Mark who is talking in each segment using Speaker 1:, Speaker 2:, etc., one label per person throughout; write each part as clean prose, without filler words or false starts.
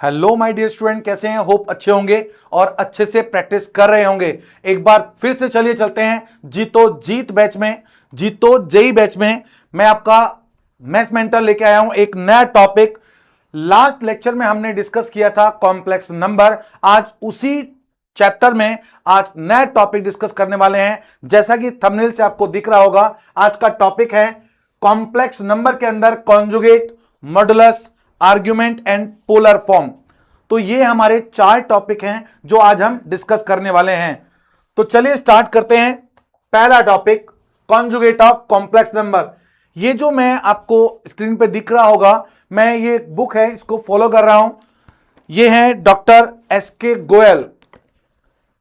Speaker 1: Hello my dear student, कैसे हैं? Hope अच्छे होंगे और अच्छे से प्रैक्टिस कर रहे होंगे। एक बार फिर से चलिए चलते हैं जीतो जीत बैच में, जीतो जेई बैच में। मैं आपका मैथ्स मेंटर लेके आया हूं एक नया टॉपिक। लास्ट लेक्चर में हमने डिस्कस किया था कॉम्प्लेक्स नंबर। आज उसी चैप्टर में आज नया टॉपिक डिस्कस करने वाले हैं। जैसा कि थंबनेल से आपको दिख रहा होगा, आज का टॉपिक है कॉम्प्लेक्स नंबर के अंदर conjugate, modulus, argument and polar form. तो ये हमारे 4 टॉपिक हैं जो आज हम डिस्कस करने वाले हैं। तो चलिए स्टार्ट करते हैं। पहला topic conjugate of complex number. ये जो मैं आपको स्क्रीन पे दिख रहा होगा, मैं ये बुक है इसको फॉलो कर रहा हूं। ये है डॉक्टर एसके गोयल।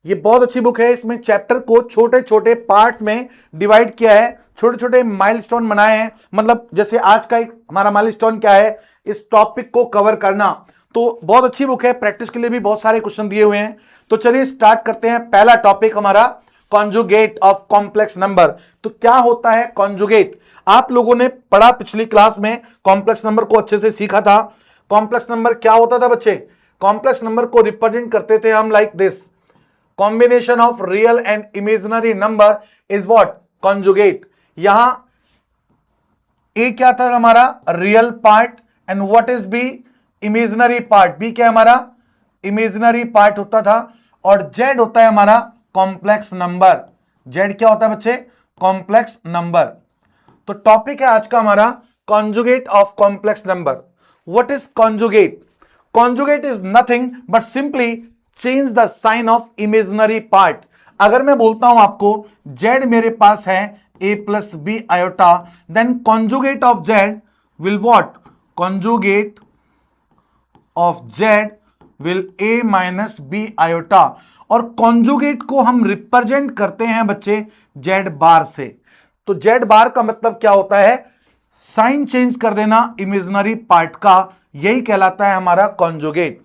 Speaker 1: ये बहुत अच्छी बुक है। इसमें चैप्टर को छोटे छोटे पार्ट्स में डिवाइड किया है, छोटे छोटे माइलस्टोन बनाए हैं। मतलब जैसे आज का एक हमारा माइलस्टोन क्या है, इस टॉपिक को कवर करना। तो बहुत अच्छी बुक है, प्रैक्टिस के लिए भी बहुत सारे क्वेश्चन दिए हुए हैं। तो चलिए स्टार्ट करते हैं। पहला टॉपिक हमारा कॉन्जुगेट ऑफ कॉम्प्लेक्स नंबर। तो क्या होता है कॉन्जुगेट? आप लोगों ने पढ़ा पिछली क्लास में, कॉम्प्लेक्स नंबर को अच्छे से सीखा था। कॉम्प्लेक्स नंबर क्या होता था बच्चे? कॉम्प्लेक्स नंबर को रिप्रेजेंट करते थे हम like this. Combination of real and imaginary number is what? Conjugate. यहां ए क्या था हमारा? Real part. And what is B? Imaginary part. B क्या हमारा? इमेजिनरी पार्ट होता था। और जेड होता है हमारा कॉम्प्लेक्स नंबर। जेड क्या होता है बच्चे? Complex number. तो टॉपिक है आज का हमारा conjugate of complex number. What is conjugate? Conjugate is nothing but simply change the sign of imaginary part. अगर मैं बोलता हूं आपको जेड मेरे पास है a plus B iota, then conjugate of Z will what? Conjugate of Z will a minus B iota. और conjugate को हम रिप्रेजेंट करते हैं बच्चे जेड बार से। तो जेड बार का मतलब क्या होता है? साइन चेंज कर देना इमेजिनरी पार्ट का, यही कहलाता है हमारा कॉन्जुगेट।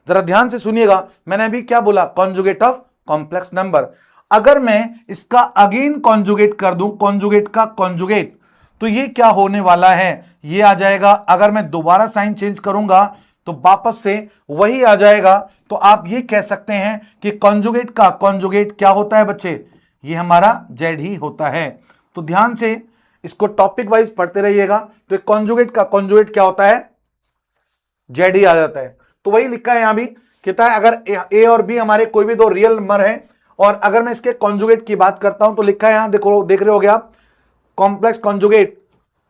Speaker 1: जरा ध्यान से सुनिएगा, मैंने अभी क्या बोला? Conjugate of complex number. अगर मैं इसका अगेन कॉन्जुगेट कर दूं, कॉन्जुगेट का कॉन्जुगेट, तो ये क्या होने वाला है? ये आ जाएगा। अगर मैं दोबारा साइन चेंज करूंगा तो वापस से वही आ जाएगा। तो आप ये कह सकते हैं कि कॉन्जुगेट का कॉन्जुगेट क्या होता है बच्चे? ये हमारा जेड ही होता है। तो ध्यान से इसको टॉपिक वाइज पढ़ते रहिएगा। तो कॉन्जुगेट का कॉन्जुगेट क्या होता है? जेड ही आ जाता है। तो वही लिखा है यहां भी, कहता है अगर ए और बी हमारे कोई भी दो रियल नंबर हैं, और अगर मैं इसके कॉन्जुगेट की बात करता हूं तो लिखा है यहां, देखो देख रहे होगे आप, complex conjugate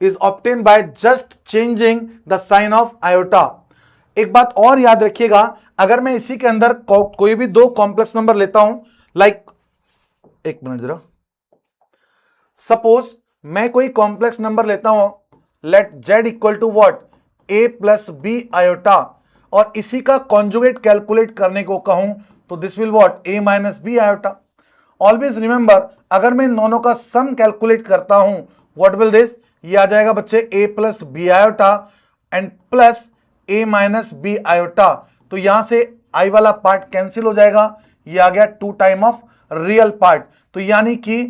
Speaker 1: is obtain by just changing the sign of iota. एक बात और याद रखिएगा, अगर मैं इसी के अंदर कोई भी दो कॉम्प्लेक्स नंबर लेता हूं, लाइक एक मिनट जरा, सपोज मैं कोई कॉम्प्लेक्स नंबर लेता हूं, let Z equal to what? a plus B iota, और इसी का कॉन्जुगेट कैलकुलेट करने को कहूं तो this will what? a minus B iota. Always remember, अगर मैं दोनों का सम कैलकुलेट करता हूं, व्हाट विल दिस? ये आ जाएगा बच्चे a plus B iota and plus a minus B iota. तो यहां से i वाला पार्ट कैंसिल हो जाएगा, ये आ गया 2 टाइम ऑफ रियल पार्ट। तो यानी कि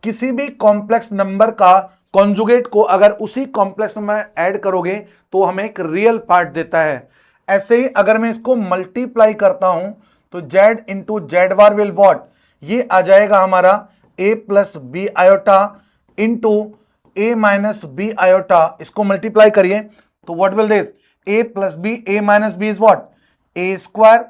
Speaker 1: किसी भी कॉम्प्लेक्स नंबर का कॉन्जुगेट को अगर उसी कॉम्प्लेक्स नंबर में ऐड करोगे तो हमें एक रियल पार्ट देता है। ऐसे ही अगर मैं इसको मल्टीप्लाई करता हूं तो Z into Z bar will what? ये आ जाएगा हमारा a plus B iota into a minus B iota. इसको मल्टीप्लाई करिए तो what will this? a plus B, a minus B is what? a square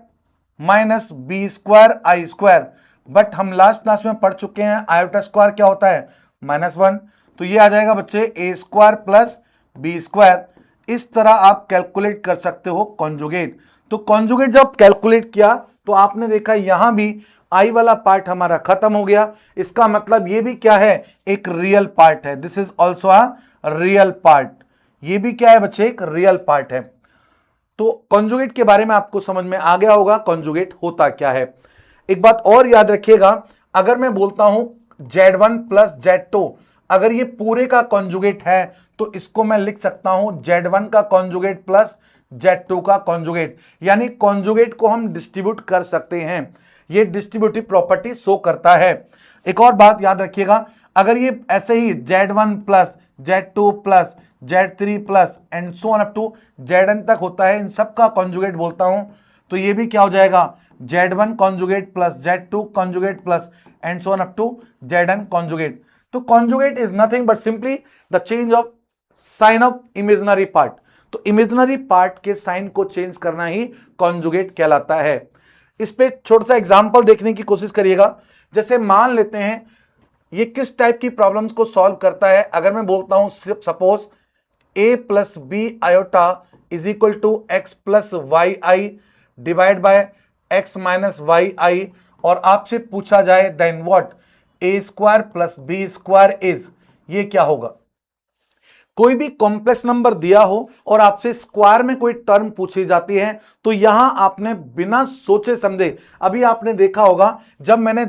Speaker 1: minus B square I square. But हम last class में पढ़ चुके हैं iota square क्या होता है? -1। तो ये आ जाएगा बच्चे a square plus B square. इस तरह आप कैलकुलेट कर सकते हो कॉन्जुगेट। तो कॉन्जुगेट जब कैलकुलेट किया तो आपने देखा यहां भी i वाला पार्ट हमारा खत्म हो गया। इसका मतलब ये भी क्या है? एक रियल पार्ट है। This is also a real part. ये भी क्या है बच्चे? एक रियल पार्ट है। तो कॉन्जुगेट के बारे में आपको समझ में आ गया होगा कॉन्जुगेट होता क्या है। एक बात और याद रखिएगा, अगर मैं बोलता हूं Z1 प्लस Z2, अगर ये पूरे का कॉन्जुगेट है तो इसको मैं लिख सकता हूं Z1 का कॉन्जुगेट प्लस Z2 का कॉन्जुगेट। यानी कॉन्जुगेट को हम डिस्ट्रीब्यूट कर सकते हैं। ये डिस्ट्रीब्यूटिव प्रॉपर्टी शो करता है। एक और बात याद रखिएगा, अगर ये ऐसे ही Z1 plus Z2 plus Z3 plus and so on up to Zn तक होता है, इन सब का कॉन्जुगेट बोलता हूं। तो ये भी क्या हो जाएगा, Z1 conjugate plus Z2 conjugate plus and so on up to Zn conjugate. तो conjugate is nothing but simply the change of sign of imaginary part. तो इमेजिनरी पार्ट के साइन को चेंज करना ही कॉन्जुगेट कहलाता है। इस पे छोटा सा एग्जांपल देखने की कोशिश करिएगा। जैसे मान लेते हैं ये किस टाइप की प्रॉब्लम्स को सॉल्व करता है। अगर मैं बोलता हूं suppose a plus B iota is equal to x plus Y I divide by x minus Y i, और आपसे पूछा जाए then what a square plus B square is, ये क्या होगा। कोई भी कॉम्प्लेक्स नंबर दिया हो और आपसे स्क्वायर में कोई टर्म पूछी जाती है तो यहां आपने बिना सोचे समझे, अभी आपने देखा होगा जब मैंने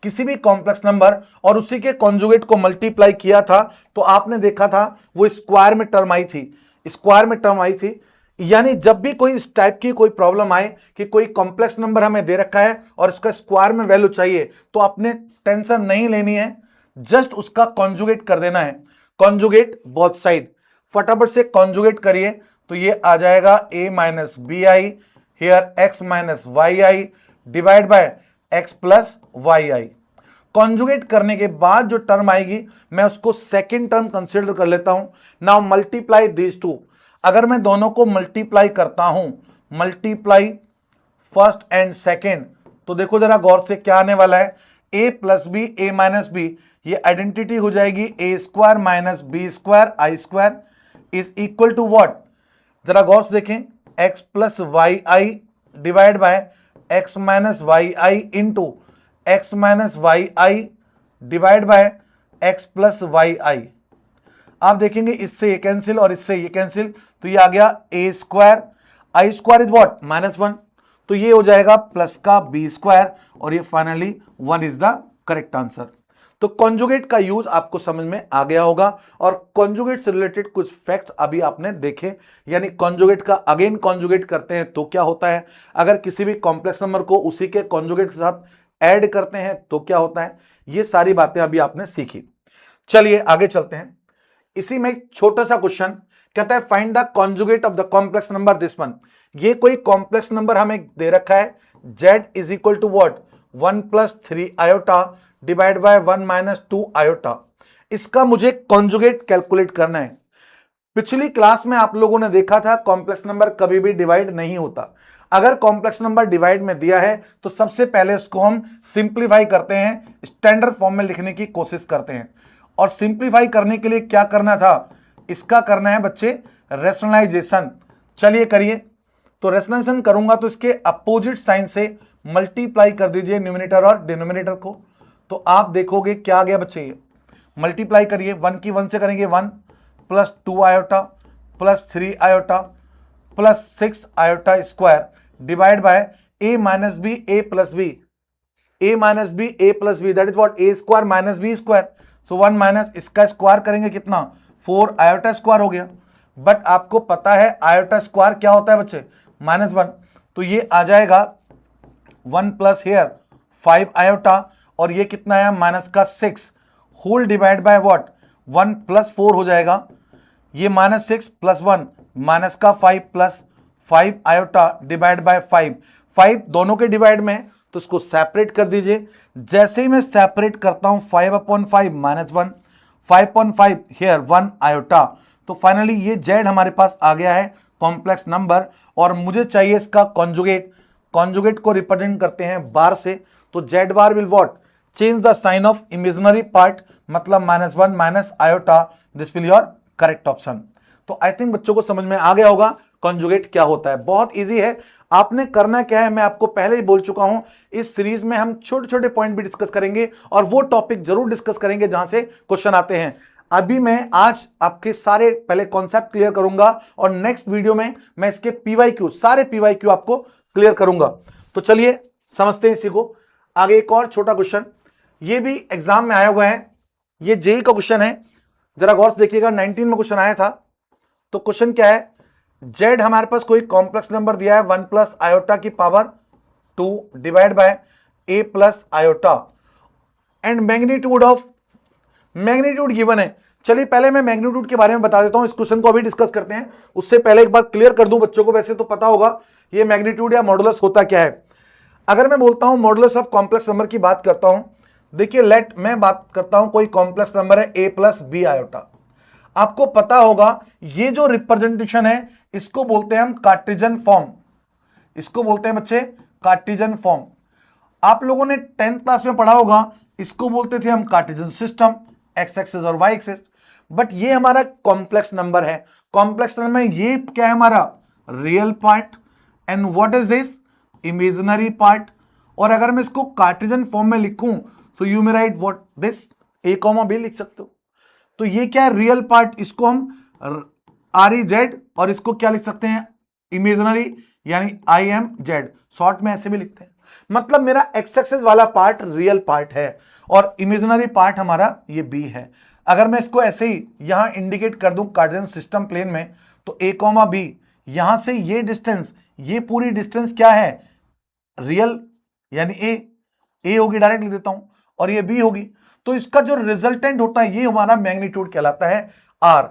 Speaker 1: किसी भी कॉम्प्लेक्स नंबर और उसी के कॉन्जुगेट को मल्टीप्लाई किया था तो आपने देखा था वो स्क्वायर में टर्म आई थी, स्क्वायर में टर्म आई थी। यानी जब भी कोई इस टाइप की कोई प्रॉब्लम आए कि कोई कॉम्प्लेक्स नंबर हमें दे रखा है और इसका स्क्वायर में वैल्यू चाहिए, तो आपने टेंशन नहीं लेनी है, जस्ट उसका कॉन्जुगेट कर देना है। कॉन्जुगेट बोथ साइड, फटाफट से कॉन्जुगेट करिए तो ये आ जाएगा a minus B I here x minus Y I divide by x plus Y I. Conjugate करने के बाद जो टर्म आएगी मैं उसको सेकेंड टर्म कंसिडर कर लेता हूं। नाउ मल्टीप्लाई दिस टू, अगर मैं दोनों को मल्टीप्लाई करता हूं, मल्टीप्लाई फर्स्ट एंड सेकेंड, तो देखो जरा गौर से क्या आने वाला है, a plus b a minus b, ये आइडेंटिटी हो जाएगी a square minus B square I square is equal to what, जरा गौर से देखें, x plus Y I divide by x minus Y i into x minus Y I divide by x plus Y i. आप देखेंगे इससे ये cancel और इससे ये कैंसिल, तो ये आ गया a square, I square is what -1, तो ये हो जाएगा प्लस का b स्क्वायर और ये finally 1 is the correct answer. तो कॉन्जुगेट का यूज आपको समझ में आ गया होगा और कॉन्जुगेट से रिलेटेड कुछ फैक्ट्स अभी आपने देखे, यानी कॉन्जुगेट का अगेन कॉन्जुगेट करते हैं तो क्या होता है, अगर किसी भी कॉम्प्लेक्स नंबर को उसी के कॉन्जुगेट के साथ ऐड करते हैं तो क्या होता है, ये सारी बातें अभी आपने सीखी। चलिए आगे चलते हैं। इसी में एक छोटा सा क्वेश्चन कहता है find the conjugate of the complex number this one. ये कोई कॉम्प्लेक्स नंबर हमें दे रखा है z is equal to what 1 plus 3 iota divide by 1 minus 2 iota. इसका मुझे कॉन्जुगेट कैलकुलेट करना है। पिछली क्लास में आप लोगों ने देखा था कॉम्प्लेक्स नंबर कभी भी डिवाइड नहीं होता। अगर कॉम्प्लेक्स नंबर डिवाइड में दिया है तो सबसे पहले उसको हम सिंप्लीफाई करते हैं, स्टैंडर्ड फॉर्म में लिखने की कोशिश करते हैं। और सिंप्लीफाई करने के लिए क्या करना था, इसका करना है बच्चे रैशनलाइजेशन। चलिए करिए। तो रैशनलाइजेशन करूंगा तो इसके अपोजिट साइन से मल्टीप्लाई कर दीजिए न्यूमरेटर और डिनोमिनेटर को, तो आप देखोगे क्या आ गया बच्चे, ये मल्टीप्लाई करिए, 1 की 1 से करेंगे 1 plus 2 iota plus 3 iota plus 6 iota square divide by a minus B A plus B, a minus B A plus B that is what a square minus B square. So 1 minus इसका square करेंगे कितना 4 iota square हो गया। But आपको पता है iota square क्या होता है बच्चे -1, तो ये आ जाएगा 1 प्लस हेयर 5 आयोटा और ये कितना है माइनस का 6 whole divide by what 1 plus 4 हो जाएगा, ये -6 प्लस 1 माइनस का 5 प्लस 5 आयोटा डिवाइड बाय 5 दोनों के डिवाइड में है तो इसको सेपरेट कर दीजिए। जैसे ही मैं सेपरेट करता हूं 5/5 -1 5/5 हियर 1 आयोटा, तो फाइनली ये z हमारे पास आ गया है कॉम्प्लेक्स नंबर और मुझे चाहिए इसका कॉन्जुगेट। कॉन्जुगेट को रिप्रेजेंट करते हैं बार से, तो z bar will what change the sign of imaginary part, मतलब -1 minus iota, this will your correct option. तो आई थिंक बच्चों को समझ में आ गया होगा कॉन्जुगेट क्या होता है। बहुत इजी है, आपने करना क्या है मैं आपको पहले ही बोल चुका हूं, इस सीरीज में हम छोटे छोटे पॉइंट भी डिस्कस करेंगे और वो टॉपिक जरूर डिस्कस करेंगे जहां से क्वेश्चन आते हैं। अभी मैं आज आपके सारे पहले कॉन्सेप्ट क्लियर करूंगा और नेक्स्ट वीडियो में मैं इसके पीवाईक्यू सारे पीवाईक्यू आपको क्लियर करूंगा। तो चलिए समझते हैं इसी को। आगे एक और छोटा क्वेश्चन, ये भी एग्जाम में आया हुआ है, ये जेई का क्वेश्चन है, जरा गौर से देखिएगा, 19 में क्वेश्चन आया था। तो क्वेश्चन क्या है, z हमारे पास कोई कॉम्प्लेक्स नंबर दिया है 1 प्लस आयोटा की power 2 divide by a plus iota and magnitude given है। चलिए पहले मैं मैग्नीट्यूड के बारे में बता देता हूं, इस क्वेश्चन को अभी डिस्कस करते हैं। उससे पहले एक बात क्लियर कर दूं, बच्चों को वैसे तो पता होगा ये मैग्नीट्यूड या मॉडुलस होता क्या है। अगर मैं बोलता हूं मॉडुलस ऑफ कॉम्प्लेक्स नंबर की बात करता हूं, देखिए लेट मैं बात करता हूं कोई कॉम्प्लेक्स नंबर है a प्लस बी आयोटा। आपको पता होगा ये जो रिप्रेजेंटेशन है इसको बोलते हैं हम कार्टेशियन फॉर्म, इसको बोलते हैं बच्चे कार्टेशियन फॉर्म। आप लोगों ने 10th क्लास में पढ़ा होगा, इसको बोलते थे हम कार्टेशियन सिस्टम, एक्स एक्सिस और वाई एक्सिस। बट ये हमारा कॉम्प्लेक्स नंबर है। कॉम्प्लेक्स नंबर में ये क्या है हमारा real part, and what is this imaginary part. और अगर मैं इसको कार्टेशियन फॉर्म में लिखूं so you may right what this a comma b लिख सकते हो। तो ये क्या है रियल पार्ट, इसको हम आर ई जेड, और इसको क्या लिख सकते हैं इमेजिनरी यानी आई एम जेड, शॉर्ट में ऐसे भी लिखते हैं। मतलब मेरा एक्स एक्सिस वाला पार्ट रियल पार्ट है और इमेजिनरी पार्ट हमारा ये बी है। अगर मैं इसको ऐसे ही यहां इंडिकेट कर दूं कार्टेशियन सिस्टम प्लेन में, तो a कॉमा बी, यहां से ये डिस्टेंस, ये पूरी डिस्टेंस क्या है रियल यानी a होगी, डायरेक्ट लिख देता हूं, और ये b होगी। तो इसका जो रिजल्टेंट होता है ये हमारा मैग्नीट्यूड कहलाता है r।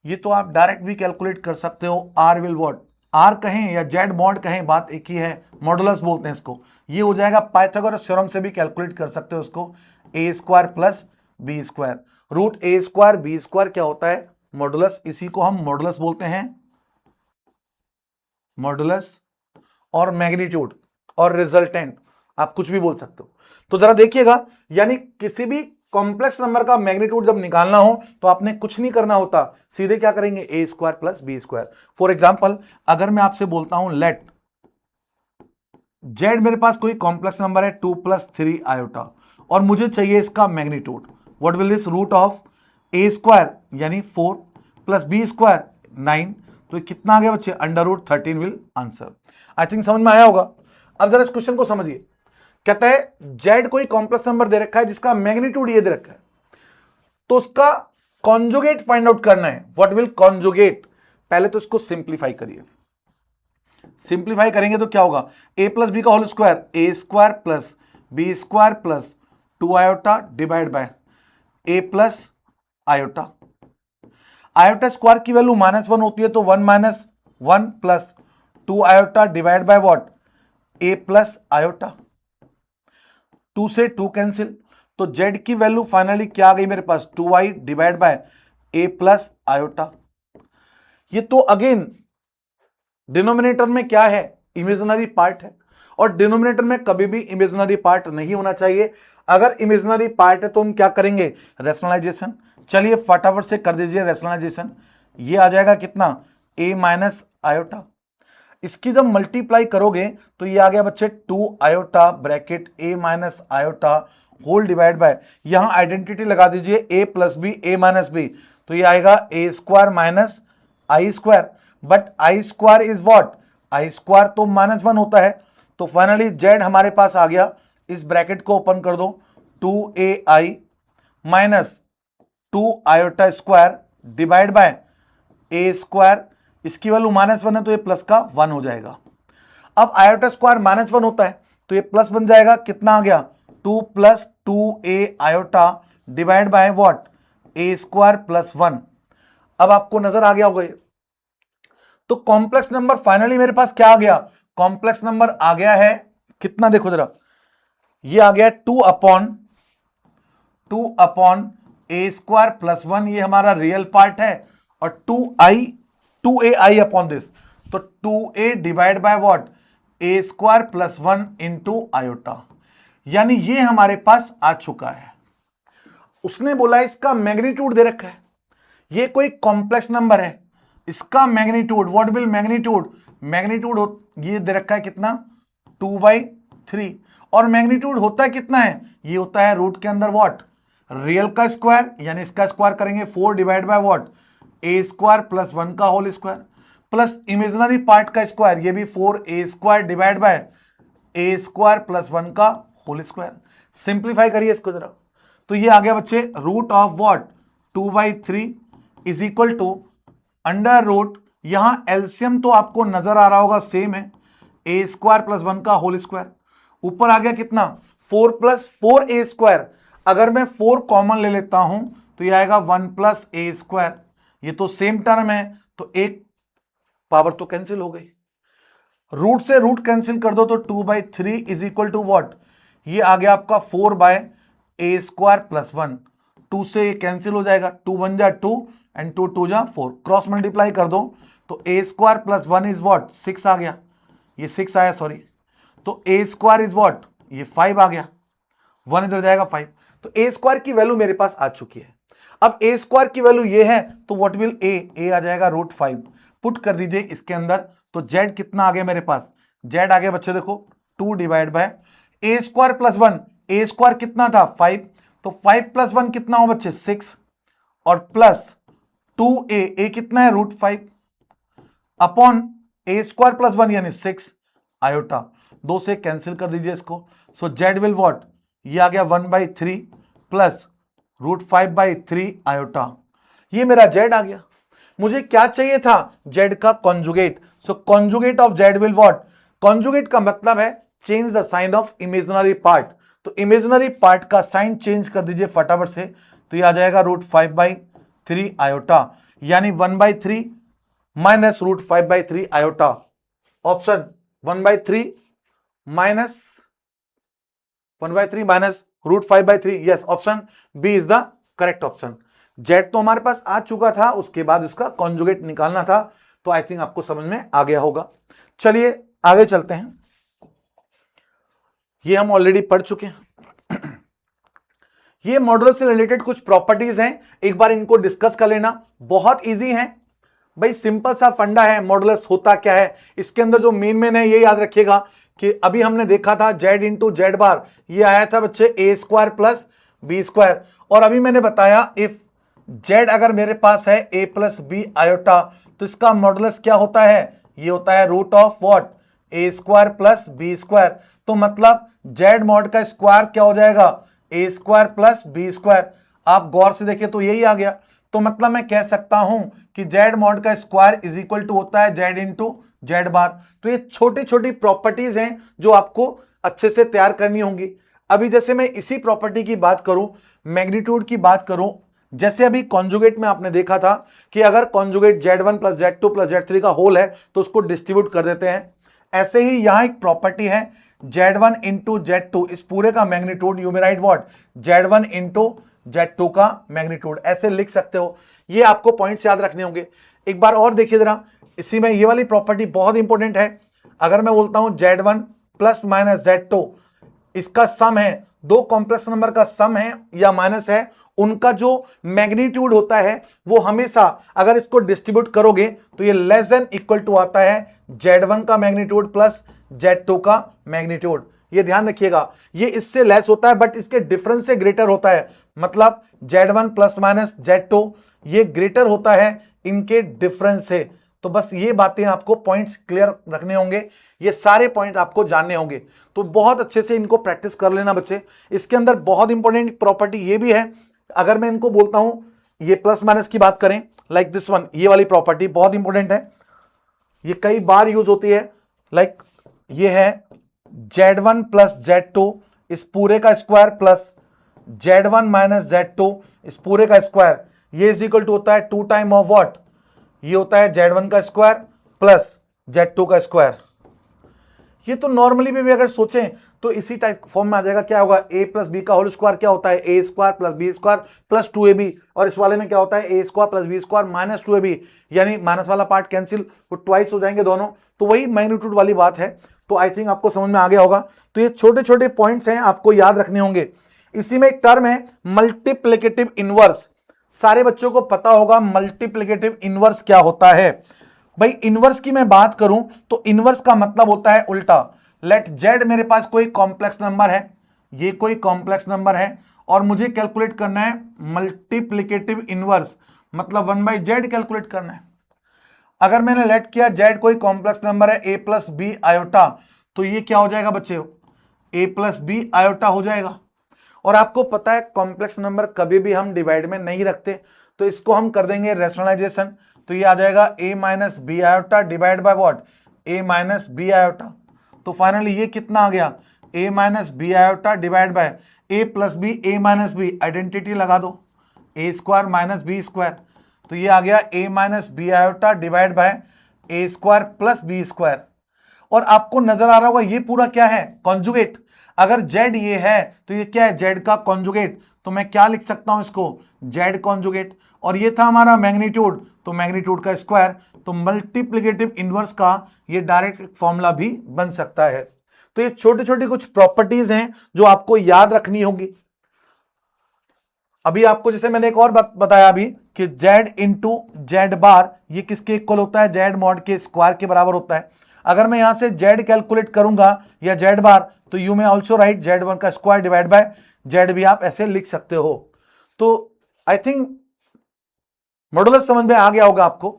Speaker 1: ये तो आप डायरेक्ट भी कैलकुलेट कर सकते हो, r विल व्हाट, r कहें या z मॉड कहें बात एक ही है, मॉडुलस बोलते हैं इसको। ये हो जाएगा पाइथागोरस थ्योरम से भी कैलकुलेट कर सकते हो इसको, a square plus B square, root a square B square क्या होता है मॉडुलस, इसी को हम मॉडुलस बोलते हैं, मॉडुलस। और मैग्नीट्यूड और रिजल्टेंट आप कुछ भी बोल सकते हो। तो जरा देखिएगा, यानी किसी भी कॉम्प्लेक्स नंबर का मैग्नीट्यूड जब निकालना हो तो आपने कुछ नहीं करना होता, सीधे क्या करेंगे a square plus B square. For example अगर मैं आपसे बोलता हूं लेट z मेरे पास कोई कॉम्प्लेक्स नंबर है 2 प्लस 3 आयोटा, और मुझे चाहिए इसका magnitude, what will this root of a square यानी 4 प्लस बी स्क्वायर 9, तो कितना आ गया बच्चे under root 13 will answer. I think समझ में आया होगा। अब जरा इस क्वेश्चन को समझिए, कहता है z कोई कॉम्प्लेक्स नंबर दे रखा है जिसका मैग्नीट्यूड ये दे रखा है, तो उसका कॉन्जुगेट फाइंड आउट करना है, व्हाट विल कॉन्जुगेट। पहले तो इसको सिंप्लीफाई करिए, सिंप्लीफाई करेंगे तो क्या होगा a प्लस बी का whole square, a square plus B square plus 2 iota divide by a plus iota. Iota square की वैल्यू -1 होती है, तो 1 minus 1 plus 2 iota divide by what a plus iota. 2 से 2 कैंसिल, तो z की value finally क्या आ गई मेरे पास 2i divide by a plus iota. ये तो अगेन डिनोमिनेटर में क्या है इमेजिनरी पार्ट है, और डिनोमिनेटर में कभी भी इमेजिनरी पार्ट नहीं होना चाहिए। अगर इमेजिनरी पार्ट है तो हम क्या करेंगे रैशनलाइजेशन। चलिए फटाफट से कर दीजिए रैशनलाइजेशन, ये आ जाएगा कितना a माइनस आयोटा। इसकी जब मल्टीप्लाई करोगे तो ये आ गया बच्चे 2 iota bracket a minus iota whole divide by, यहां आइडेंटिटी लगा दीजिए a plus B a minus B, तो ये आएगा a square minus I square. But I square is what, I square तो -1 होता है, तो फाइनली z हमारे पास आ गया, इस ब्रैकेट को ओपन कर दो 2ai minus 2 iota square divide by a square, इसकी वैल्यू -1 है तो ये प्लस का 1 हो जाएगा। अब आयोटा स्क्वायर -1 होता है तो ये प्लस बन जाएगा, कितना आ गया 2 plus 2a iota divide by what a square plus 1। अब आपको नजर आ गया होगा ये, तो कॉम्प्लेक्स नंबर फाइनली मेरे पास क्या आ गया, कॉम्प्लेक्स नंबर आ गया है कितना, देखो जरा ये आ गया 2 अपॉन a स्क्वायर प्लस 1, ये हमारा रियल पार्ट है, और 2ai अपॉन दिस, तो 2a divide by what a square plus 1 into iota, यानी ये हमारे पास आ चुका है। उसने बोला इसका मैग्नीट्यूड दे रखा है, ये कोई कॉम्प्लेक्स नंबर है, इसका magnitude what will magnitude, magnitude ये दे रखा है कितना 2/3, और मैग्नीट्यूड होता है कितना है, ये होता है रूट के अंदर व्हाट रियल का स्क्वायर, यानी इसका स्क्वायर करेंगे 4 divide by what a square plus 1 का whole square, plus imaginary part का स्क्वायर, ये भी 4a square divide by a square plus 1 का होल स्क्वायर। सिंप्लीफाई करिए इसको जरा, तो ये आ गया बच्चे root of what 2/3 is equal to under root, यहां एलसीएम तो आपको नजर आ रहा होगा सेम है, a स्क्वायर प्लस 1 का होल स्क्वायर, ऊपर आ गया कितना 4 प्लस 4a स्क्वायर। अगर मैं 4 कॉमन ले लेता हूं तो ये आएगा 1 प्लस ए स्क्वायर, ये तो सेम टर्म है तो एक पावर तो कैंसिल हो गई, रूट से रूट कैंसिल कर दो तो 2/3 इज इक्वल टू व्हाट, ये आ गया आपका 4/a स्क्वायर प्लस 1, 2 से ये कैंसिल हो जाएगा, 2 1 जा 2 एंड 2 2 जा 4, क्रॉस मल्टीप्लाई कर दो तो a square plus 1 is what 6 आ गया, ये 6 आया सॉरी, तो a स्क्वायर इज व्हाट ये 5 आ गया, 1 इधर जाएगा 5, तो a स्क्वायर की वैल्यू मेरे पास आ चुकी है। अब a स्क्वायर की वैल्यू ये है तो व्हाट विल a आ जाएगा √5, पुट कर दीजिए इसके अंदर, तो z कितना आ गया मेरे पास, z आ गया बच्चे देखो 2 divide by a square plus 1, a square कितना था 5, तो 5 प्लस 1 कितना हो बच्चे 6 और प्लस 2a कितना है √5 अपॉन a स्क्वायर प्लस 1 यानी 6 आयोटा, 2 से कैंसिल कर दीजिए इसको, सो z विल व्हाट, ये आ गया 1/3 प्लस √5/3 आयोटा, ये मेरा z आ गया। मुझे क्या चाहिए था, z का conjugate, so conjugate of z will what, conjugate का मतलब है change the sign of imaginary part, तो इमेजिनरी पार्ट का साइन चेंज कर दीजिए फटाफट से, तो ये आ जाएगा √5/3 आयोटा, यानी 1/3 minus √5/3 iota, option 1/3 minus √5/3, yes option B is the correct option. Z तो हमारे पास आ चुका था, उसके बाद उसका कॉन्जुगेट निकालना था, तो आई थिंक आपको समझ में आ गया होगा। चलिए आगे चलते हैं, ये हम ऑलरेडी पढ़ चुके हैं। ये मॉडल से रिलेटेड कुछ प्रॉपर्टीज हैं, एक बार इनको डिस्कस कर लेना, बहुत इजी है भाई, सिंपल सा फंडा है, मॉडुलस होता क्या है, इसके अंदर जो मेन है ये याद रखिएगा कि अभी हमने देखा था z इंटू जेड बार, ये आया था बच्चे a square plus B square, और अभी मैंने बताया इफ z अगर मेरे पास है a प्लस बी आयोटा, तो इसका मॉडुलस क्या होता है, ये होता है root of what a square plus B square, तो मतलब z मॉड का स्क्वायर क्या हो जाएगा a square plus B square, आप गौर से देखिए तो यही आ गया, तो मतलब मैं कह सकता हूं कि z मॉड का स्क्वायर इज इक्वल टू होता है z इंटू जेड बार। तो ये छोटी छोटी प्रॉपर्टीज हैं जो आपको अच्छे से तैयार करनी होंगी। अभी जैसे मैं इसी प्रॉपर्टी की बात करूं, मैग्नीट्यूड की बात करूं, जैसे अभी कॉन्जुगेट में आपने देखा था कि अगर conjugate z1 plus z2 plus z3 का होल है तो उसको डिस्ट्रीब्यूट कर देते हैं, ऐसे ही यहां एक प्रॉपर्टी है z1 इंटू z2, इस पूरे का magnitude you may right what z1 into z2 का मैग्नीट्यूड, ऐसे लिख सकते हो। ये आपको पॉइंट्स याद रखने होंगे। एक बार और देखिए जरा, इसी में ये वाली प्रॉपर्टी बहुत इंपॉर्टेंट है। अगर मैं बोलता हूं z1 प्लस माइनस z2, इसका सम है, दो कॉम्प्लेक्स नंबर का सम है या माइनस है, उनका जो मैग्नीट्यूड होता है वो हमेशा अगर इसको डिस्ट्रीब्यूट करोगे तो ये लेस देन इक्वल टू आता है z1 का मैग्नीट्यूड प्लस z2 का मैग्नीट्यूड, ये ध्यान रखिएगा। ये इससे लेस होता है बट इसके डिफरेंस से ग्रेटर होता है, मतलब z1 प्लस माइनस z2 ये ग्रेटर होता है इनके डिफरेंस से। तो बस ये बातें आपको पॉइंट्स क्लियर रखने होंगे, ये सारे पॉइंट आपको जानने होंगे, तो बहुत अच्छे से इनको प्रैक्टिस कर लेना बच्चे। इसके अंदर बहुत इंपॉर्टेंट प्रॉपर्टी ये भी है, अगर मैं इनको बोलता हूं ये प्लस माइनस की बात करें लाइक दिस वन, ये वाली प्रॉपर्टी बहुत इंपॉर्टेंट है, ये कई बार यूज होती है, लाइक ये है z1 प्लस z2 इस पूरे का square plus z1 minus z2 इस पूरे का स्क्वायर, ये इज इक्वल टू होता है 2 टाइम ऑफ व्हाट, ये होता है z1 का स्क्वायर प्लस z2 का स्क्वायर। ये तो नॉर्मली भी अगर सोचें तो इसी टाइप फॉर्म में आ जाएगा, क्या होगा a प्लस बी का होल स्क्वायर क्या होता है a square plus B square plus 2ab, और इस वाले में क्या होता है a square plus B square minus 2ab, यानी माइनस वाला पार्ट कैंसिल, वो ट्वाइस हो जाएंगे दोनों, तो वही मैग्नीट्यूड वाली बात है। तो आई थिंक आपको समझ में आ गया होगा। तो ये छोटे छोटे पॉइंट्स हैं, आपको याद रखने होंगे। इसी में एक टर्म है मल्टीप्लिकेटिव इनवर्स, सारे बच्चों को पता होगा मल्टीप्लिकेटिव इनवर्स क्या होता है। भाई इनवर्स की मैं बात करूं तो इनवर्स का मतलब होता है उल्टा। लेट z मेरे पास कोई कॉम्प्लेक्स नंबर है, ये कोई कॉम्प्लेक्स नंबर है और मुझे कैलकुलेट करना है मल्टीप्लिकेटिव इनवर्स, मतलब 1/z कैलकुलेट करना है। अगर मैंने लेट किया z कोई कॉम्प्लेक्स नंबर है a प्लस बी आयोटा, तो ये क्या हो जाएगा बच्चे a प्लस बी आयोटा हो जाएगा। और आपको पता है कॉम्प्लेक्स नंबर कभी भी हम डिवाइड में नहीं रखते, तो इसको हम कर देंगे रैशनलाइजेशन, तो ये आ जाएगा a minus B iota divide by what a minus B iota. तो फाइनली ये कितना आ गया a minus B iota divide by a plus B a minus b, identity लगा दो, a square minus B square, तो ये आ गया a minus B iota divide by a square plus B square. और आपको नजर आ रहा होगा ये पूरा क्या है, कॉन्जुगेट। अगर जेड ये है तो ये क्या है, जेड का कॉन्जुगेट। तो मैं क्या लिख सकता हूं इसको, जेड कॉन्जुगेट। और ये था हमारा मैग्नीट्यूड, तो मैग्नीट्यूड का स्क्वायर। तो मल्टीप्लिकेटिव इनवर्स का ये डायरेक्ट फॉर्मूला भी बन सकता है। तो ये छोटी छोटी कुछ प्रॉपर्टीज हैं जो आपको याद रखनी होगी। अभी आपको जैसे मैंने एक और बात बताया अभी कि जेड इंटू जेड बार ये किसके इक्वल होता है, जेड मॉड के स्क्वायर के बराबर होता है। अगर मैं यहां से जेड कैलकुलेट करूंगा या जेड बार, तो यू में ऑल्सो राइट जेड वन का स्क्वायर डिवाइड बाय जेड भी आप ऐसे लिख सकते हो। तो आई थिंक मॉडुलस समझ में आ गया होगा आपको।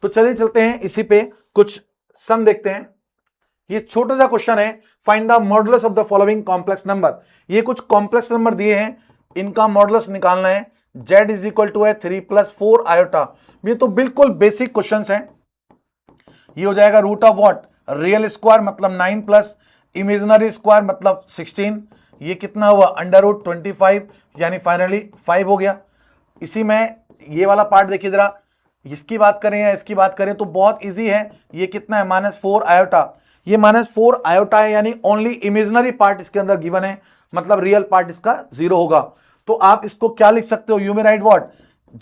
Speaker 1: तो चलिए चलते हैं इसी पे कुछ सम देखते हैं। ये छोटा सा क्वेश्चन है, find the modulus of the following complex number. ये कुछ कॉम्प्लेक्स नंबर दिए हैं, इनका मॉडुलस निकालना है। z इज इक्वल टू है 3 + 4 आयोटा। ये तो बिल्कुल बेसिक क्वेश्चंस हैं। ये हो जाएगा root of what, real square मतलब 9 प्लस इमेजिनरी स्क्वायर मतलब 16। ये कितना हुआ, √25, यानी फाइनली 5 हो गया। इसी में ये वाला पार्ट देखिए जरा, इसकी बात करें या इसकी बात करें तो बहुत इजी है। ये कितना है, -4 आयोटा। ये -4 आयोटा है, यानी ओनली इमेजिनरी पार्ट इसके अंदर गिवन है, मतलब रियल पार्ट इसका 0 होगा। तो आप इसको क्या लिख सकते हो, यू में राइट व्हाट,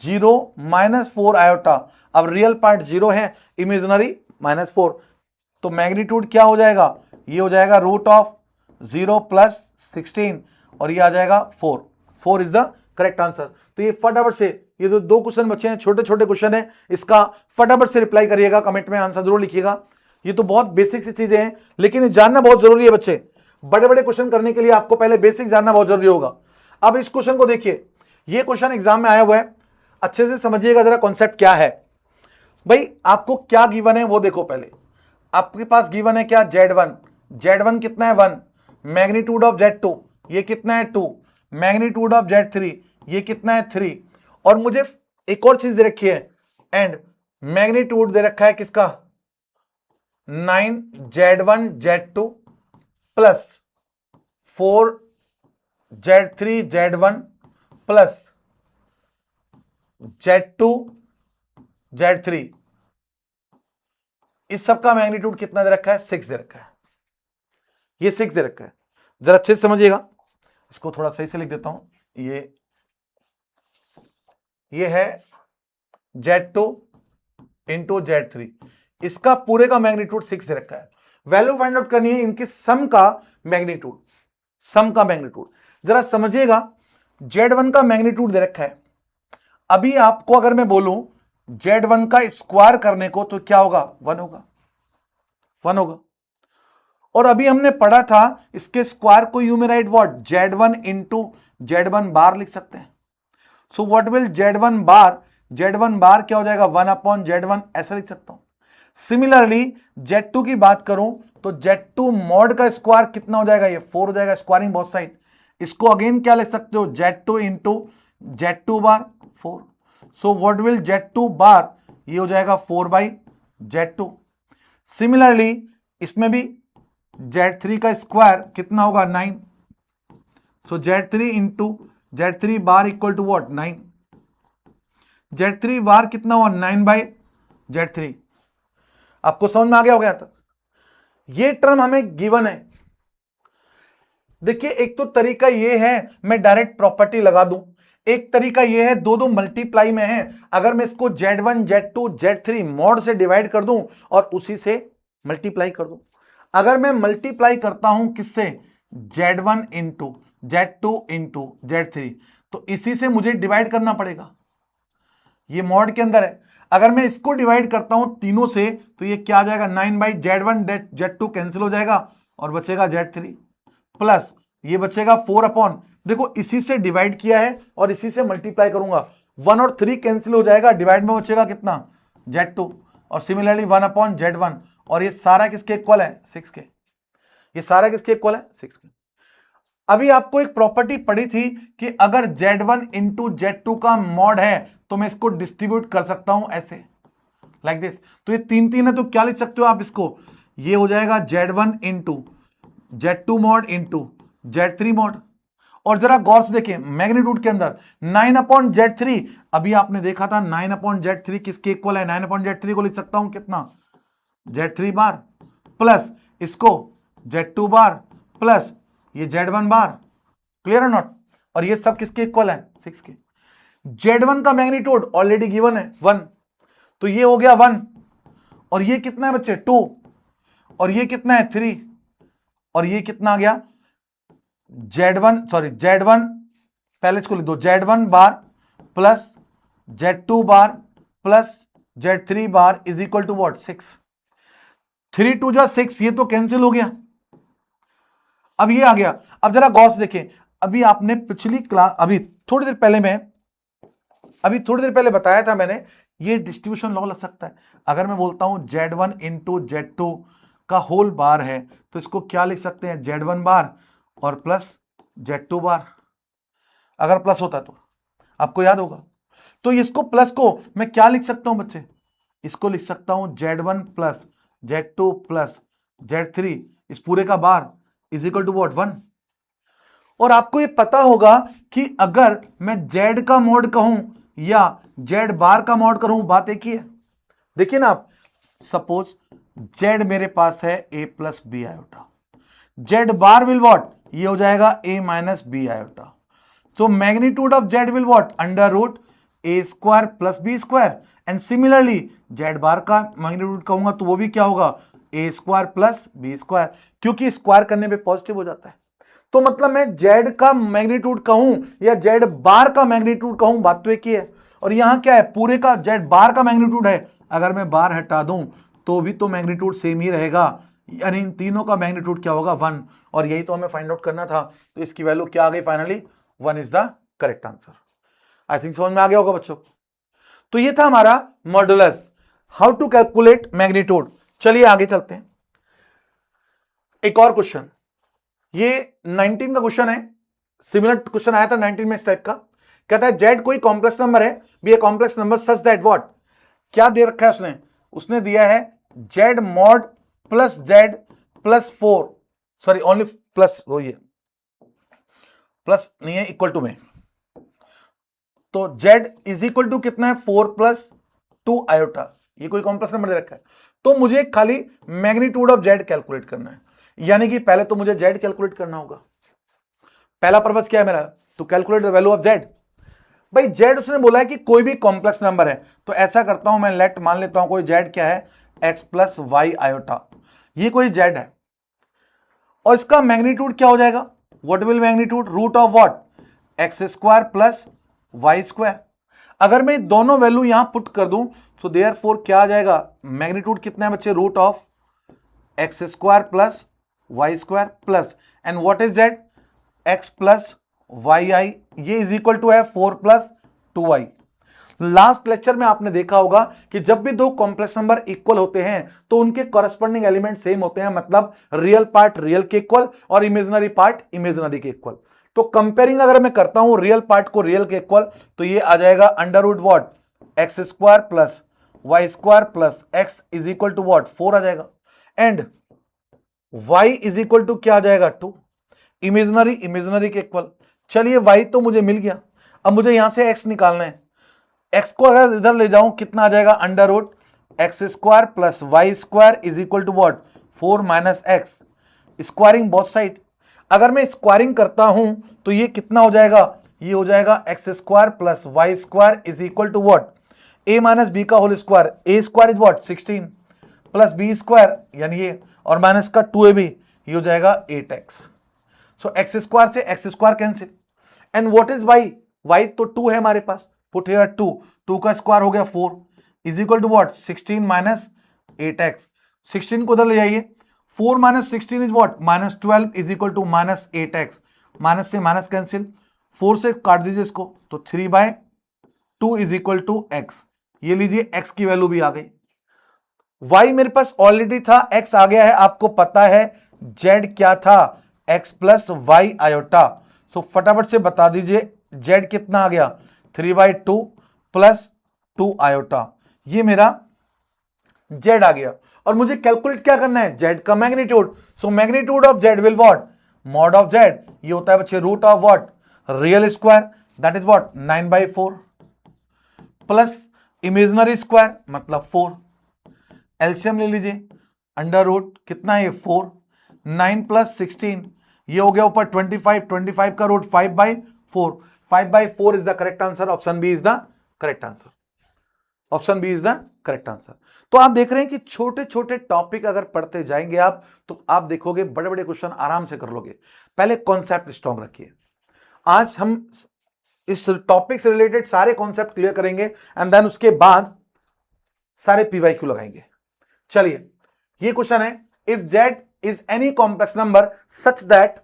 Speaker 1: 0 -4 आयोटा। अब रियल पार्ट 0 है, इमेजिनरी -4, तो मैग्नीट्यूड क्या हो जाएगा, ये हो जाएगा रूट ऑफ 0 + 16 और ये आ जाएगा 4। 4 इज द करेक्ट आंसर। तो ये फटाफट से, ये जो 2 क्वेश्चन बचे हैं छोटे छोटे क्वेश्चन है, इसका फटाफट से रिप्लाई करिएगा, कमेंट में आंसर जरूर लिखिएगा। ये तो बहुत बेसिक सी चीजें हैं, लेकिन जानना बहुत जरूरी है बच्चे। बड़े बड़े क्वेश्चन करने के लिए आपको पहले बेसिक जानना बहुत जरूरी होगा। अब इस क्वेश्चन को देखिए, ये क्वेश्चन एग्जाम में आया हुआ है, अच्छे से समझिएगा जरा कॉन्सेप्ट क्या है। भाई आपको क्या गिवन है वो देखो। पहले आपके पास गिवन है क्या, Z1 कितना है 1, मैग्नीट्यूड ऑफ Z2 ये कितना है 2, मैग्नीट्यूड ऑफ Z3 ये कितना है 3, और मुझे एक और चीज दे रखी है, एंड मैग्नीट्यूड दे रखा है किसका, 9 Z1 Z2 plus 4 Z3 Z1 plus Z2 Z3, इस सब का मैग्नीट्यूड कितना दे रखा है, 6 दे रखा है। ये 6 दे रखा है, जरा अच्छे से समझिएगा। इसको थोड़ा सही से लिख देता हूं। ये है Z2 इंटू Z3, इसका पूरे का मैग्नीट्यूड 6 दे रखा है। वैल्यू फाइंड आउट करनी है इनके सम का मैग्नीट्यूड। जरा समझिएगा, Z1 का मैग्नीट्यूड दे रखा है। अभी आपको अगर मैं बोलूं Z1 का स्क्वायर करने को, तो क्या होगा, 1 होगा। और अभी हमने पढ़ा था इसके स्क्वायर को यू में right what, Z1 into Z1 बार लिख सकते हैं। सो व्हाट विल Z1 बार क्या हो जाएगा, 1/Z1 ऐसा लिख सकता हूं। सिमिलरली Z2 की बात करूं तो Z2 मॉड का स्क्वायर कितना हो जाएगा, ये 4 हो जाएगा, स्क्वायरिंग बोथ साइड। इसको अगेन क्या लिख सकते हो, Z2 into Z2 bar 4। So what will Z2 बार, ये हो जाएगा 4/Z2। सिमिलरली इसमें भी Z3 का स्क्वायर कितना होगा, 9। So Z3 into Z3 bar equal to what, 9। Z3 bar कितना हुआ, 9/Z3। आपको समझ में आ गया हो गया था। ये टर्म हमें गिवन है। देखिए एक तो तरीका ये है मैं डायरेक्ट प्रॉपर्टी लगा दूं, एक तरीका ये है दो मल्टीप्लाई में है। अगर मैं इसको Z1 Z2 Z3 मॉड से डिवाइड कर दूं और उसी से मल्टीप्लाई कर दूं। अगर मैं मल्टीप्लाई करता हूं किससे, Z1 into Z2 into Z3, तो इसी से मुझे डिवाइड करना पड़ेगा, ये मॉड के अंदर है। अगर मैं इसको डिवाइड करता हूं तीनों से, तो ये क्या आ जाएगा, 9/Z1 Z2 कैंसिल हो जाएगा और बचेगा Z3 प्लस ये बचेगा 4 देखो इसी से डिवाइड किया है और इसी से मल्टीप्लाई करूंगा, 1 और 3 कैंसिल हो जाएगा, डिवाइड में बचेगा कितना, Z2, और सिमिलरली 1/Z1, और ये सारा किसके इक्वल है, 6 के। ये सारा किसके इक्वल है, 6 के। अभी आपको एक प्रॉपर्टी पढ़ी थी कि अगर Z1 इंटू Z2 का मॉड है तो मैं इसको डिस्ट्रीब्यूट कर सकता हूं ऐसे, लाइक दिस। तो ये 3 है, तो क्या लिख सकते हो आप इसको, ये हो जाएगा Z1 into Z2 mod into Z3 mod, और जरा गौर से देखें मैग्नीट्यूड के अंदर 9/Z3, अभी आपने देखा था 9/Z3 किसके इक्वल है, 9/Z3 को लिख सकता हूं कितना, Z3 बार प्लस इसको Z2 बार प्लस ये Z1 बार, क्लियर है नॉट, और ये सब किसके इक्वल है, 6 के। Z1 का मैग्नीट्यूड ऑलरेडी गिवन है 1, तो ये हो गया 1, और ये कितना है बच्चे 2, और ये कितना है 3, और ये कितना आ गया Z1 पहले इसको लिख दो, Z1 bar plus Z2 bar plus Z3 bar is equal to what 6, 3 2 जा 6, ये तो कैंसिल हो गया। अब ये आ गया। अब जरा गौर से देखें, अभी आपने पिछली क्लास, अभी थोड़ी देर पहले बताया था मैंने, ये डिस्ट्रीब्यूशन लॉ लग सकता है। अगर मैं बोलता हूं Z1 इंटू Z2 का होल बार है तो इसको क्या लिख सकते हैं, Z1 बार और प्लस Z2 बार, अगर प्लस होता तो आपको याद होगा। तो इसको प्लस को मैं क्या लिख सकता हूं बच्चे, इसको लिख सकता हूं Z1 plus Z2 plus Z3 इस पूरे का bar is equal to what 1। और आपको ये पता होगा कि अगर मैं Z का मॉड कहूं या Z बार का मॉड करूं, बात एक ही है। देखिए ना आप, सपोज Z मेरे पास है a plus B iota, Z bar will what, ये हो जाएगा a minus B iota. So magnitude of Z will what? Under root a square plus b square, and similarly Z बार का magnitude कहूंगा तो वो भी क्या होगा, a square plus b square, क्योंकि स्क्वायर करने पे पॉजिटिव हो जाता है। तो मतलब मैं Z का मैग्नीट्यूड कहूं या Z बार का मैग्नीट्यूड कहूं, बात तो एक ही है। और यहां क्या है, पूरे का Z बार का मैग्नीट्यूड है, अगर मैं बार हटा दूं तो भी तो मैग्नीट्यूड सेम ही रहेगा, यानी इन तीनों का मैग्नीट्यूड क्या होगा 1, और यही तो हमें फाइंड आउट करना था। तो इसकी वैल्यू क्या आ गई finally, 1 is the correct answer. I think समझ में आ गया होगा बच्चों। तो ये था हमारा modulus, how to calculate magnitude. चलिए आगे चलते हैं। एक और क्वेश्चन, ये 19 का क्वेश्चन है, सिमिलर क्वेश्चन आया था 19 में इस टाइप का। कहता है Z कोई कॉम्प्लेक्स नंबर है, be a complex number such that what, क्या दे रखा है उसने दिया है Z mod plus Z plus 4, sorry only plus, वो ये प्लस नहीं है, इक्वल टू में, तो Z इज इक्वल टू कितना है 4 प्लस 2 आयोटा, ये कोई कॉम्प्लेक्स नंबर दे रखा है। तो मुझे खाली मैग्नीट्यूड ऑफ Z कैलकुलेट करना है, यानी कि पहले तो मुझे Z कैलकुलेट करना होगा। पहला पर्पस क्या है मेरा, to calculate the value of Z। भाई Z उसने बोला है कि कोई भी कॉम्प्लेक्स नंबर है, तो ऐसा करता हूं मैं, लेट मान लेता हूं कोई Z क्या है x प्लस वाई आयोटा, ये कोई Z है, और इसका मैग्नीट्यूड क्या हो जाएगा, what will magnitude, root of what, X square plus Y square. अगर मैं दोनों वैल्यू यहां पुट कर दूं तो देयरफॉर क्या आ जाएगा, मैग्नीट्यूड कितना है बच्चे, root of x square plus Y square plus, and what is Z, x plus Y i, ये इज इक्वल टू है 4 प्लस 2y। लास्ट लेक्चर में आपने देखा होगा कि जब भी दो कॉम्प्लेक्स नंबर इक्वल होते हैं तो उनके कॉरेस्पॉन्डिंग एलिमेंट सेम होते हैं, मतलब रियल पार्ट रियल के इक्वल और इमेजिनरी पार्ट इमेजिनरी के इक्वल। तो कंपेयरिंग अगर मैं करता हूं रियल पार्ट को रियल के इक्वल, तो ये आ जाएगा under root what, X square plus Y square plus X is equal to what 4 आ जाएगा, and y is equal to क्या आ जाएगा 2, इमेजिनरी इमेजिनरी के इक्वल। चलिए y तो मुझे मिल गया, अब मुझे यहां से x निकालना है। x को अगर इधर ले जाऊं कितना आ जाएगा, under root X square plus Y square is equal to what 4 minus X, squaring both side. अगर मैं स्क्वायरिंग करता हूं तो ये कितना हो जाएगा, ये हो जाएगा x square plus Y square is equal to what, a minus b का whole square, a square is what 16 plus B square यानी ये, और माइनस का 2ab, ये हो जाएगा 8x। सो एक्स स्क्वायर से x square cancel, and what is y, y तो 2 है हमारे पास, पुट हियर 2 का स्क्वायर हो गया 4 is equal to what 16 minus 8x। 16 को उधर ले जाइए, 4 minus 16 is what minus 12 is equal to minus 8x, minus से माइनस कैंसिल, 4 से काट दीजिए इसको, तो 3/2 इज इक्वल टू x। ये लीजिए x की वैल्यू भी आ गई, y मेरे पास ऑलरेडी था, x आ गया है, आपको पता है z क्या था, x प्लस वाई आयोटा। सो फटाफट से बता दीजिए z कितना आ गया 3/2 प्लस 2 आयोटा, ये मेरा z आ गया। और मुझे कैलकुलेट क्या करना है, z का magnitude. So magnitude of z will what, mod of Z ये होता है बच्चे root of what, real square, that is what 9/4 plus imaginary square मतलब 4। एलसीएम ले लीजिए, अंडर रूट कितना है 4, 9 + 16 ये हो गया ऊपर 25, 25 का root 5/4, 5/4 is the correct answer. Option B is the correct answer. Option B is the correct answer. तो आप देख रहे हैं कि छोटे छोटे टॉपिक अगर पढ़ते जाएंगे आप तो आप देखोगे बड़े बड़े क्वेश्चन आराम से कर लोगे। पहले कॉन्सेप्ट स्ट्रॉन्ग रखिए। आज हम इस टॉपिक से रिलेटेड सारे कॉन्सेप्ट क्लियर करेंगे एंड देन उसके बाद सारे पीवाईक्यू लगाएंगे। चलिए ये क्वेश्चन है, if Z is any complex number such that,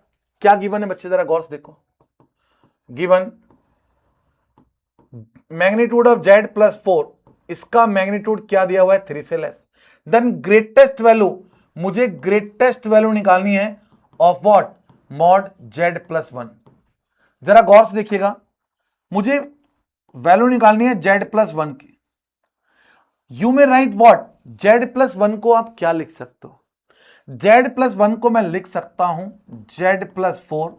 Speaker 1: क्या गिवन है बच्चे जरा गौर से देखो। Given magnitude of Z plus 4, इसका मैग्नीट्यूड क्या दिया हुआ है 3 से लेस। देन ग्रेटेस्ट वैल्यू, मुझे ग्रेटेस्ट वैल्यू निकालनी है of what, mod Z plus 1। जरा गौर से देखिएगा, मुझे वैल्यू निकालनी है जेड प्लस 1 की। यू में राइट व्हाट, जेड प्लस 1 को आप क्या लिख सकते हो, जेड प्लस 1 को मैं लिख सकता हूं जेड प्लस 4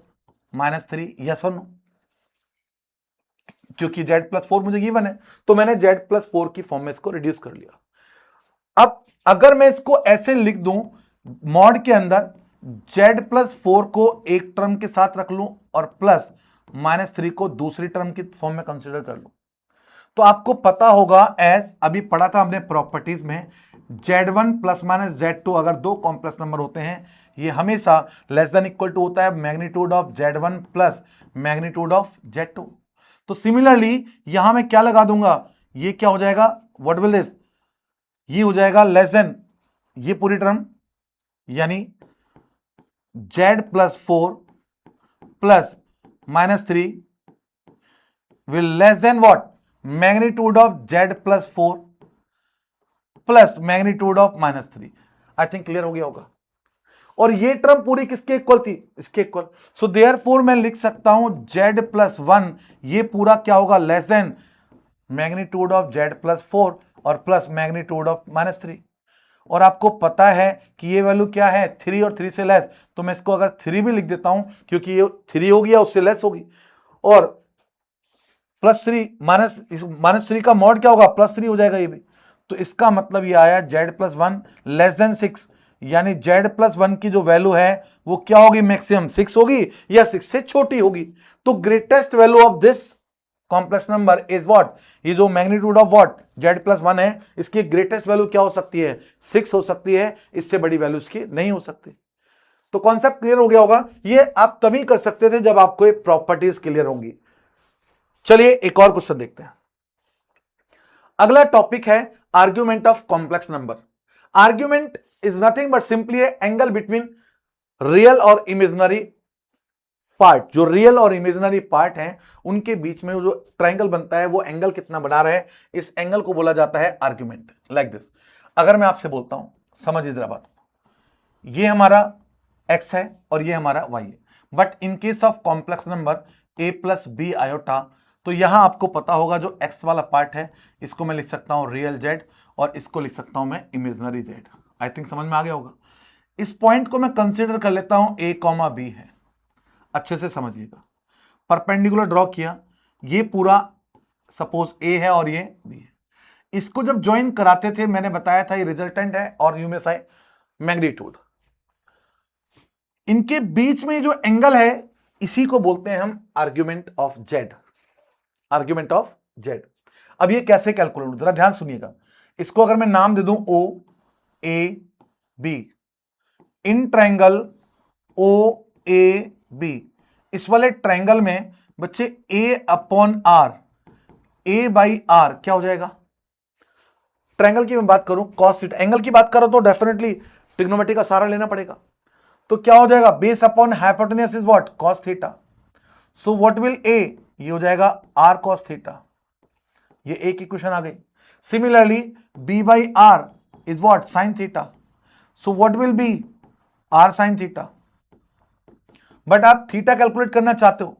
Speaker 1: -3, यस और नो, क्योंकि जेड प्लस 4 मुझे गिवन है तो मैंने जेड प्लस 4 की फॉर्म में इसको रिड्यूस कर लिया। अब अगर मैं इसको ऐसे लिख दूं मॉड के अंदर, जेड प्लस 4 को एक टर्म के साथ रख लूं और प्लस -3 को दूसरी टर्म की फॉर्म में कंसिडर कर लूं, तो आपको पता होगा एज अभी पढ़ा था हमने प्रॉपर्टीज में, Z1 प्लस माइनस Z2 अगर दो कॉम्प्लेक्स नंबर होते हैं ये हमेशा लेस देन इक्वल टू होता है magnitude of Z1 plus magnitude of Z2। तो सिमिलरली यहां मैं क्या लगा दूंगा, ये क्या हो जाएगा, व्हाट विल दिस, ये हो लेस देन ये पूरी टर्म, यानी Z plus 4 plus -3 will less than what, magnitude of Z plus 4 plus magnitude of -3। I think clear हो गया होगा। और ये टर्म पूरी किसके इक्वल थी, इसके इक्वल। सो देयरफॉर मैं लिख सकता हूं Z प्लस 1 ये पूरा क्या होगा, less than magnitude of Z plus 4 और प्लस मैग्नीट्यूड ऑफ -3। और आपको पता है कि ये वैल्यू क्या है 3 और 3 से लेस, तो मैं इसको अगर 3 भी लिख देता हूं क्योंकि ये 3 होगी या उससे लेस होगी, और +3 -3 का मॉड क्या होगा +3 हो जाएगा ये भी। तो इसका मतलब ये आया Z प्लस 1 लेस देन 6, यानी Z प्लस 1 की जो वैल्यू है वो क्या होगी, मैक्सिमम 6 होगी या 6 से छोटी होगी। तो greatest value of this complex number is what, ये जो magnitude of what Z plus 1 है इसकी ग्रेटेस्ट वैल्यू क्या हो सकती है, 6 हो सकती है, इससे बड़ी वैल्यू इसकी नहीं हो सकती। तो कॉन्सेप्ट क्लियर हो गया होगा। ये आप तभी कर सकते थे जब आपको ये प्रॉपर्टीज क्लियर होंगी। चलिए एक और क्वेश्चन देखते हैं। अगला टॉपिक है argument of complex number. Argument is nothing but simply angle between real और इमेजिनरी पार्ट। जो रियल और इमेजिनरी पार्ट हैं उनके बीच में जो ट्रायंगल बनता है वो एंगल कितना बना रहा है, इस एंगल को बोला जाता है आर्ग्यूमेंट। लाइक दिस, अगर मैं आपसे बोलता हूं, समझिए जरा बात, ये हमारा x है और ये हमारा y है, but in case of complex number a plus B iota, तो यहां आपको पता होगा जो x वाला पार्ट है इसको मैं लिख सकता हूं रियल z और इसको लिख सकता हूं मैं इमेजिनरी z। आई थिंक समझ में आ गया होगा। इस पॉइंट को मैं कंसीडर कर लेता हूं a, b है। अच्छे से समझिएगा, परपेंडिकुलर ड्रॉ किया, ये पूरा सपोज a है और ये b है। इसको जब ज्वाइन कराते थे मैंने बताया था ये रिजल्टेंट है और यू में साइन मैग्नीट्यूड, इनके बीच में जो एंगल है इसी को बोलते हैं हम argument of Z. Argument of Z. अब ये कैसे कैलकुलेट, जरा ध्यान सुनिएगा। इसको अगर मैं नाम दे दूं O A B, in triangle O A B, इस वाले ट्रायंगल में बच्चे a upon r, a by r क्या हो जाएगा। ट्रायंगल की मैं बात करूं कॉस थीटा, एंगल की बात करूं तो डेफिनेटली ट्रिग्नोमेट्री का सहारा लेना पड़ेगा। तो क्या हो जाएगा, base upon hypotenuse is what cos theta. So what will a, ये हो जाएगा r cos थीटा, ये एक इक्वेशन आ गई। Similarly b by R is what sine theta, so what will be r sine theta. But आप theta calculate करना चाहते हो,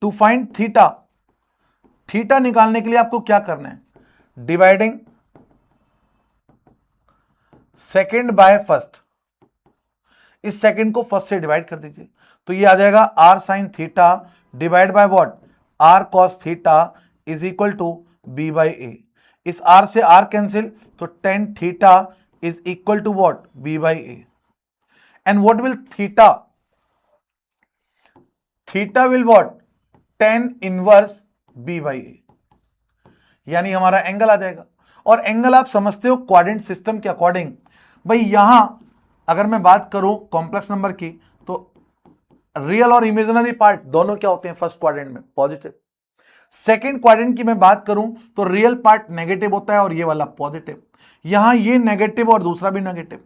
Speaker 1: टू फाइंड थीटा, थीटा निकालने के लिए आपको क्या करना है, डिवाइडिंग सेकेंड बाय फर्स्ट, इस सेकंड को फर्स्ट से डिवाइड कर दीजिए, तो ये आ जाएगा r sine theta divide by what, r cos theta is equal to b by a. इस आर से आर कैंसिल, तो tan theta is equal to what, b by A. And what will theta, theta will what, tan inverse b by a, यानी हमारा angle आ जाएगा। और angle आप समझते हो क्वाड्रेंट सिस्टम के अकॉर्डिंग, भाई यहां अगर मैं बात करूं कॉम्प्लेक्स नंबर की, तो रियल और इमेजिनरी पार्ट दोनों क्या होते हैं फर्स्ट क्वाड्रेंट में, पॉजिटिव। सेकंड क्वाड्रेंट की मैं बात करूं तो रियल पार्ट नेगेटिव होता है और ये वाला पॉजिटिव। यहां ये नेगेटिव और दूसरा भी नेगेटिव।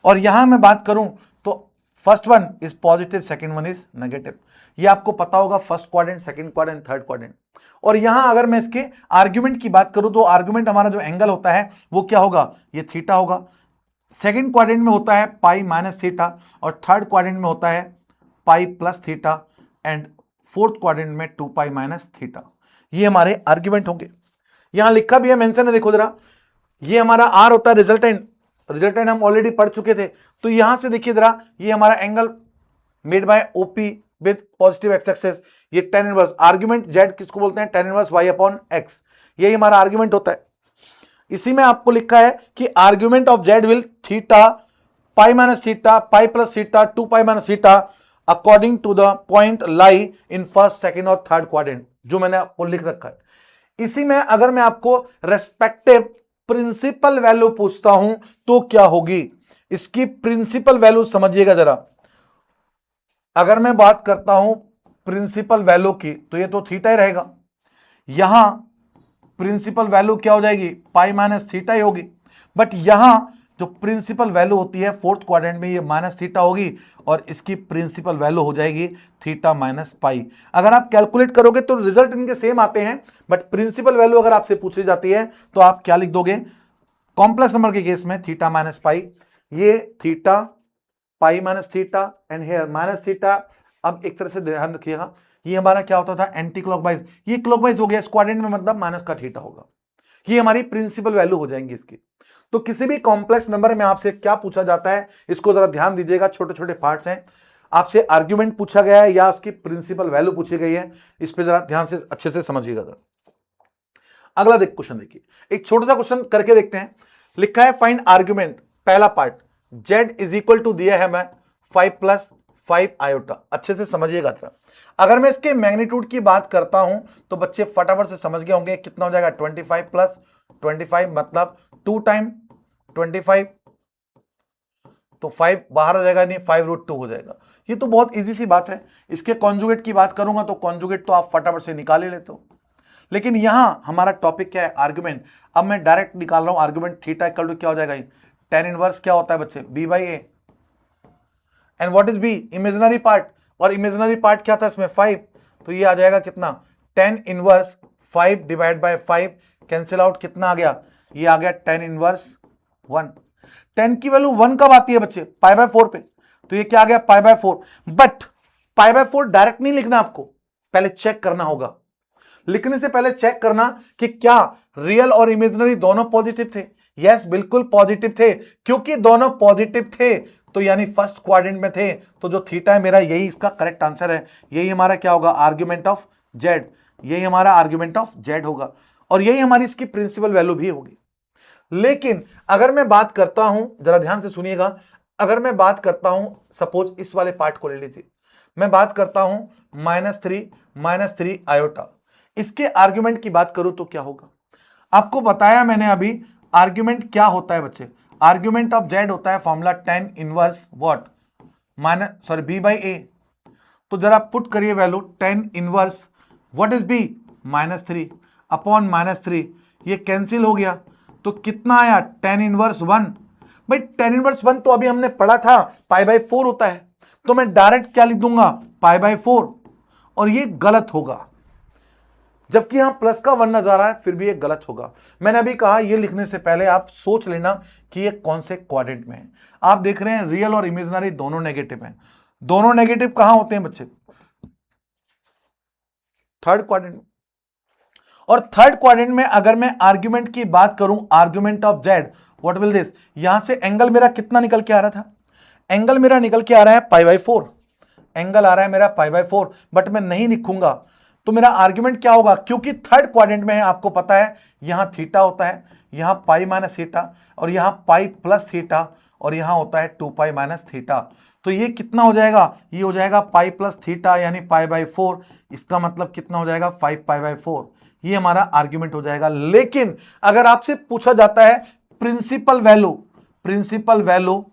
Speaker 1: और यहां मैं बात करूं तो first one is positive, second one is negative. ये आपको पता होगा, first quadrant, second quadrant, third quadrant. और यहां अगर मैं इसके आर्ग्यूमेंट की बात करूं तो आर्ग्यूमेंट हमारा जो एंगल होता है वो क्या होगा, ये थीटा होगा। सेकंड क्वाड्रेंट में होता है पाई माइनस थीटा और थर्ड क्वाड्रेंट में होता है पाई plus theta and fourth quadrant में 2 पाई माइनस थीटा। ये हमारे आर्ग्यूमेंट होंगे। यहां लिखा भी है, मेंशन है, देखो जरा, ये हमारा आर होता है रिजल्टेंट। रिजल्टेंट हम ऑलरेडी पढ़ चुके थे। तो यहां से देखिए जरा, ये हमारा angle made by OP with positive X axis, ये टेन इनवर्स। आर्ग्यूमेंट जेड किसको बोलते हैं, tan inverse Y upon X, यही हमारा आर्ग्यूमेंट होता है। इसी में आपको लिखा है कि argument of Z will theta pi minus theta pi plus theta 2 pi minus theta according to the point lie in first, second और थर्ड क्वाड्रेंट, जो मैंने आपको लिख रखा है। इसी में अगर मैं आपको रेस्पेक्टिव प्रिंसिपल वैल्यू पूछता हूं तो क्या होगी, इसकी प्रिंसिपल वैल्यू समझिएगा जरा। अगर मैं बात करता हूं प्रिंसिपल वैल्यू की तो ये तो थीटा ही रहेगा। यहां प्रिंसिपल वैल्यू क्या हो जाएगी, पाई माइनस थीटा ही होगी। बट यहां जो प्रिंसिपल वैल्यू होती है फोर्थ क्वाड्रेंट में, ये माइनस थीटा होगी और इसकी प्रिंसिपल वैल्यू हो जाएगी थीटा माइनस पाई। अगर आप कैलकुलेट करोगे तो रिजल्ट इनके सेम आते हैं, बट प्रिंसिपल वैल्यू अगर आपसे पूछी जाती है तो आप क्या लिख दोगे, कॉम्प्लेक्स नंबर के केस में थीटा माइनस पाई, ये theta pi minus theta and here minus theta. अब एक तरह से ध्यान रखिएगा, ये हमारा क्या होता था, एंटी क्लॉकवाइज, ये क्लॉकवाइज हो गया, क्वाड्रेंट में मतलब माइनस का थीटा होगा। ये हमारी प्रिंसिपल वैल्यू हो जाएंगी इसकी। तो किसी भी कॉम्प्लेक्स नंबर में आपसे क्या पूछा जाता है, इसको जरा ध्यान दीजिएगा, छोटे छोटे पार्ट्स हैं। आपसे आर्ग्यूमेंट पूछा गया है या उसकी प्रिंसिपल वैल्यू पूछी गई है, इस पे जरा ध्यान से अच्छे से समझिएगा जरा। अगला क्वेश्चन देखिए, एक छोटा सा क्वेश्चन करके देखते हैं। लिखा है फाइंड आर्ग्यूमेंट, पहला part, z is equal to दिया है मैं 5 प्लस 5 आयोटा। अच्छे से समझिएगा जरा। अगर मैं इसके मैग्नीट्यूड की बात करता हूं तो बच्चे फटाफट से समझ गए होंगे, कितना हो जाएगा, 25 प्लस 25 मतलब 2 टाइम 25, तो 5 बाहर आ जाएगा, नहीं 5√2 हो जाएगा। ये तो बहुत इजी सी बात है। इसके कॉन्जुगेट की बात करूंगा तो कॉन्जुगेट तो आप फटाफट से निकाल ही लेते हो, लेकिन यहां हमारा टॉपिक क्या है, आर्ग्यूमेंट। अब मैं डायरेक्ट निकाल रहा हूं आर्ग्यूमेंट, थीटा इक्वल टू क्या हो जाएगा, टेन इनवर्स क्या होता है बच्चे, B by A. And what is B, imaginary part, और इमेजिनरी पार्ट क्या था इसमें, 5, तो ये आ जाएगा कितना, tan inverse 5 divide by 5, cancel out, कितना आ गया, ये आ गया टेन इनवर्स 1। 10 की वैल्यू 1 कब आती है बच्चे, पाई बाय 4 पे, तो ये क्या आ गया, pi by 4। But pi by 4 direct नहीं लिखना, आपको पहले चेक करना होगा। लिखने से पहले चेक करना कि क्या रियल और इमेजिनरी दोनों पॉजिटिव थे। यस, बिल्कुल पॉजिटिव थे, क्योंकि दोनों पॉजिटिव थे तो यानी फर्स्ट क्वाड्रेंट में थे, तो जो थीटा है मेरा, यही इसका करेक्ट आंसर है। यही हमारा क्या होगा, आर्ग्यूमेंट ऑफ जेड, यही हमारा आर्ग्यूमेंट ऑफ जेड होगा और यही हमारी इसकी प्रिंसिपल वैल्यू भी होगी। लेकिन अगर मैं बात करता हूं, जरा ध्यान से सुनिएगा, अगर मैं बात करता हूं, सपोज इस वाले पार्ट को ले लीजिए, मैं बात करता हूं -3 आयोटा, इसके आर्ग्यूमेंट की बात करूं तो क्या होगा। आपको बताया मैंने अभी आर्ग्यूमेंट क्या होता है बच्चे, आर्ग्यूमेंट ऑफ जेड होता है formula tan inverse what b by a. तो जरा पुट करिए value, tan inverse what is b, -3 upon -3, ये कैंसिल हो गया, तो कितना आया, टेन इनवर्स 1। भाई टेन इनवर्स 1 तो अभी हमने पढ़ा था पाई बाई 4 होता है, तो मैं डायरेक्ट क्या लिख दूंगा, पाई बाई 4, और ये गलत होगा, जबकि यहां प्लस का 1 नजर आ रहा है, फिर भी ये गलत होगा। मैंने अभी कहा ये लिखने से पहले आप सोच लेना कि ये कौन से क्वाड्रेंट में है। आप देख रहे हैं रियल और इमेजिनरी दोनों नेगेटिव हैं। दोनों नेगेटिव कहां होते हैं बच्चे, थर्ड क्वाड्रेंट में। और थर्ड क्वाड्रेंट में अगर मैं आर्ग्यूमेंट की बात करूं, argument of Z, what will this, यहां से एंगल मेरा कितना निकल के आ रहा था, एंगल मेरा निकल के आ रहा है π/4, एंगल आ रहा है मेरा π/4, बट मैं नहीं लिखूंगा तो मेरा आर्ग्यूमेंट क्या होगा, क्योंकि थर्ड क्वाड्रेंट में है, आपको पता है यहां थीटा होता है, यहां पाई माइनस थीटा, और यहां पाई प्लस थीटा, और यहां होता है 2π माइनस थीटा। तो ये कितना हो जाएगा, ये हो जाएगा पाई प्लस थीटा यानी π/4, इसका मतलब कितना हो जाएगा 5π/4, ये हमारा आर्ग्यूमेंट हो जाएगा। लेकिन अगर आपसे पूछा जाता है प्रिंसिपल वैल्यू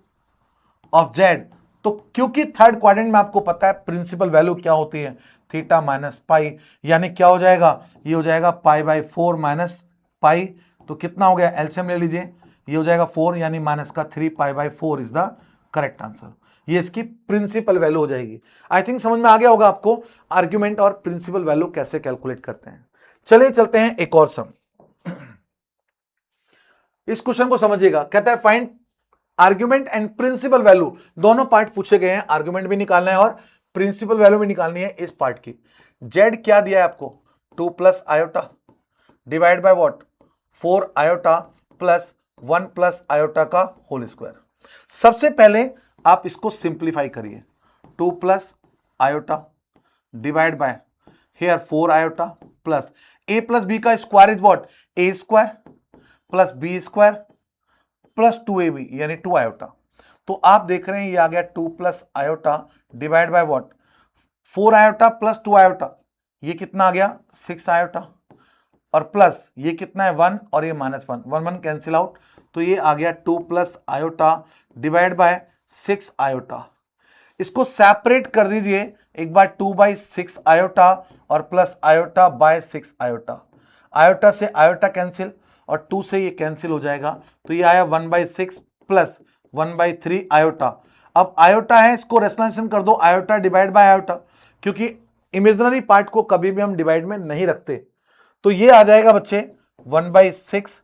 Speaker 1: ऑफ जेड, तो क्योंकि थर्ड क्वाड्रेंट में आपको पता है प्रिंसिपल वैल्यू क्या होती है, थीटा माइनस पाई, यानी क्या हो जाएगा, ये हो जाएगा π/4 माइनस पाई। तो कितना हो गया, एलसीएम ले लीजिए, ये हो जाएगा 4 यानी माइनस का 3π/4 इज द करेक्ट आंसर। ये इसकी प्रिंसिपल वैल्यू हो जाएगी। आई थिंक समझ में आ गया होगा आपको आर्ग्यूमेंट और प्रिंसिपल वैल्यू कैसे कैलकुलेट करते हैं। चलिए चलते हैं एक और सम। इस क्वेश्चन को समझिएगा, कहता है find argument and principal value, दोनों पार्ट पूछे गए हैं, आर्ग्यूमेंट भी निकालना है और प्रिंसिपल वैल्यू भी निकालनी है इस पार्ट की। जेड क्या दिया है आपको, 2 plus iota divide by what, 4 iota plus 1 plus iota का होल स्क्वायर। सबसे पहले आप इसको सिंप्लीफाई करिए, 2 plus iota divide by here 4 iota plus a plus B का square is what, a square plus B square plus 2ab यानी 2 iota. तो आप देख रहे हैं ये आ गया 2 plus iota divide by what, 4 iota plus 2 iota, ये कितना आ गया 6 आयोटा, और प्लस ये कितना है 1 और ये माइनस 1, 1 कैंसिल आउट, तो ये आ गया 2 plus iota divide by 6 iota. इसको सेपरेट कर दीजिए एक बार, 2/6 आयोटा और plus iota by 6 iota, iota से आयोटा कैंसिल और 2 से ये कैंसिल हो जाएगा, तो ये आया 1/6 प्लस 1/3 आयोटा। अब आयोटा है, इसको रेशनलाइजेशन कर दो, आयोटा डिवाइड बाय आयोटा, क्योंकि इमेजिनरी पार्ट को कभी भी हम डिवाइड में नहीं रखते। तो ये आ जाएगा बच्चे 1/6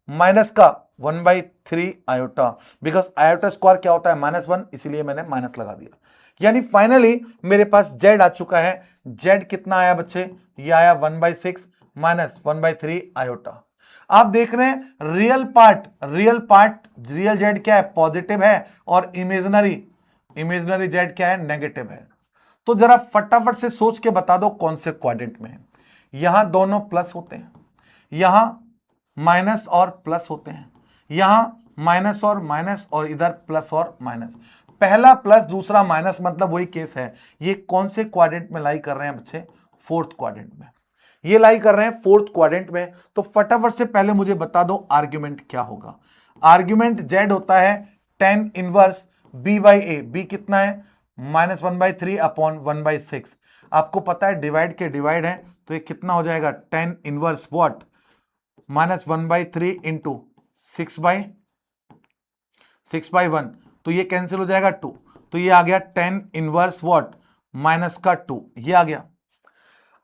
Speaker 1: माइनस का 1/3 आयोटा, बिकॉज आयोटा स्क्वायर क्या होता है -1, इसीलिए मैंने माइनस लगा दिया। यानी फाइनली मेरे पास जेड आ चुका है। जेड कितना आया बच्चे, ये आया 1/6 माइनस 1/3 आयोटा। आप देख रहे हैं रियल जेड क्या है, पॉजिटिव है, और इमेजिनरी जेड क्या है, नेगेटिव है। तो जरा फटाफट से सोच के बता दो कौन से क्वाड्रेंट में है। यहां दोनों प्लस होते हैं, यहां माइनस और प्लस होते हैं, यहां माइनस और माइनस, और इधर प्लस और माइनस। पहला प्लस दूसरा माइनस, मतलब वही केस है। ये कौन से क्वाड्रेंट में लाई कर रहे हैं बच्चे, फोर्थ क्वाड्रेंट में। ये लाई कर रहे हैं फोर्थ क्वाड्रेंट में। तो फटाफट से पहले मुझे बता दो आर्ग्यूमेंट क्या होगा। आर्ग्यूमेंट जेड होता है tan इनवर्स b/a, b कितना है -1/3 अपॉन 1/6। आपको पता है डिवाइड के डिवाइड है, तो ये कितना हो जाएगा tan इनवर्स व्हाट -1/3 इंटू 6/1, तो ये कैंसिल हो जाएगा 2, तो ये आ गया tan इनवर्स व्हाट माइनस का 2, ये आ गया।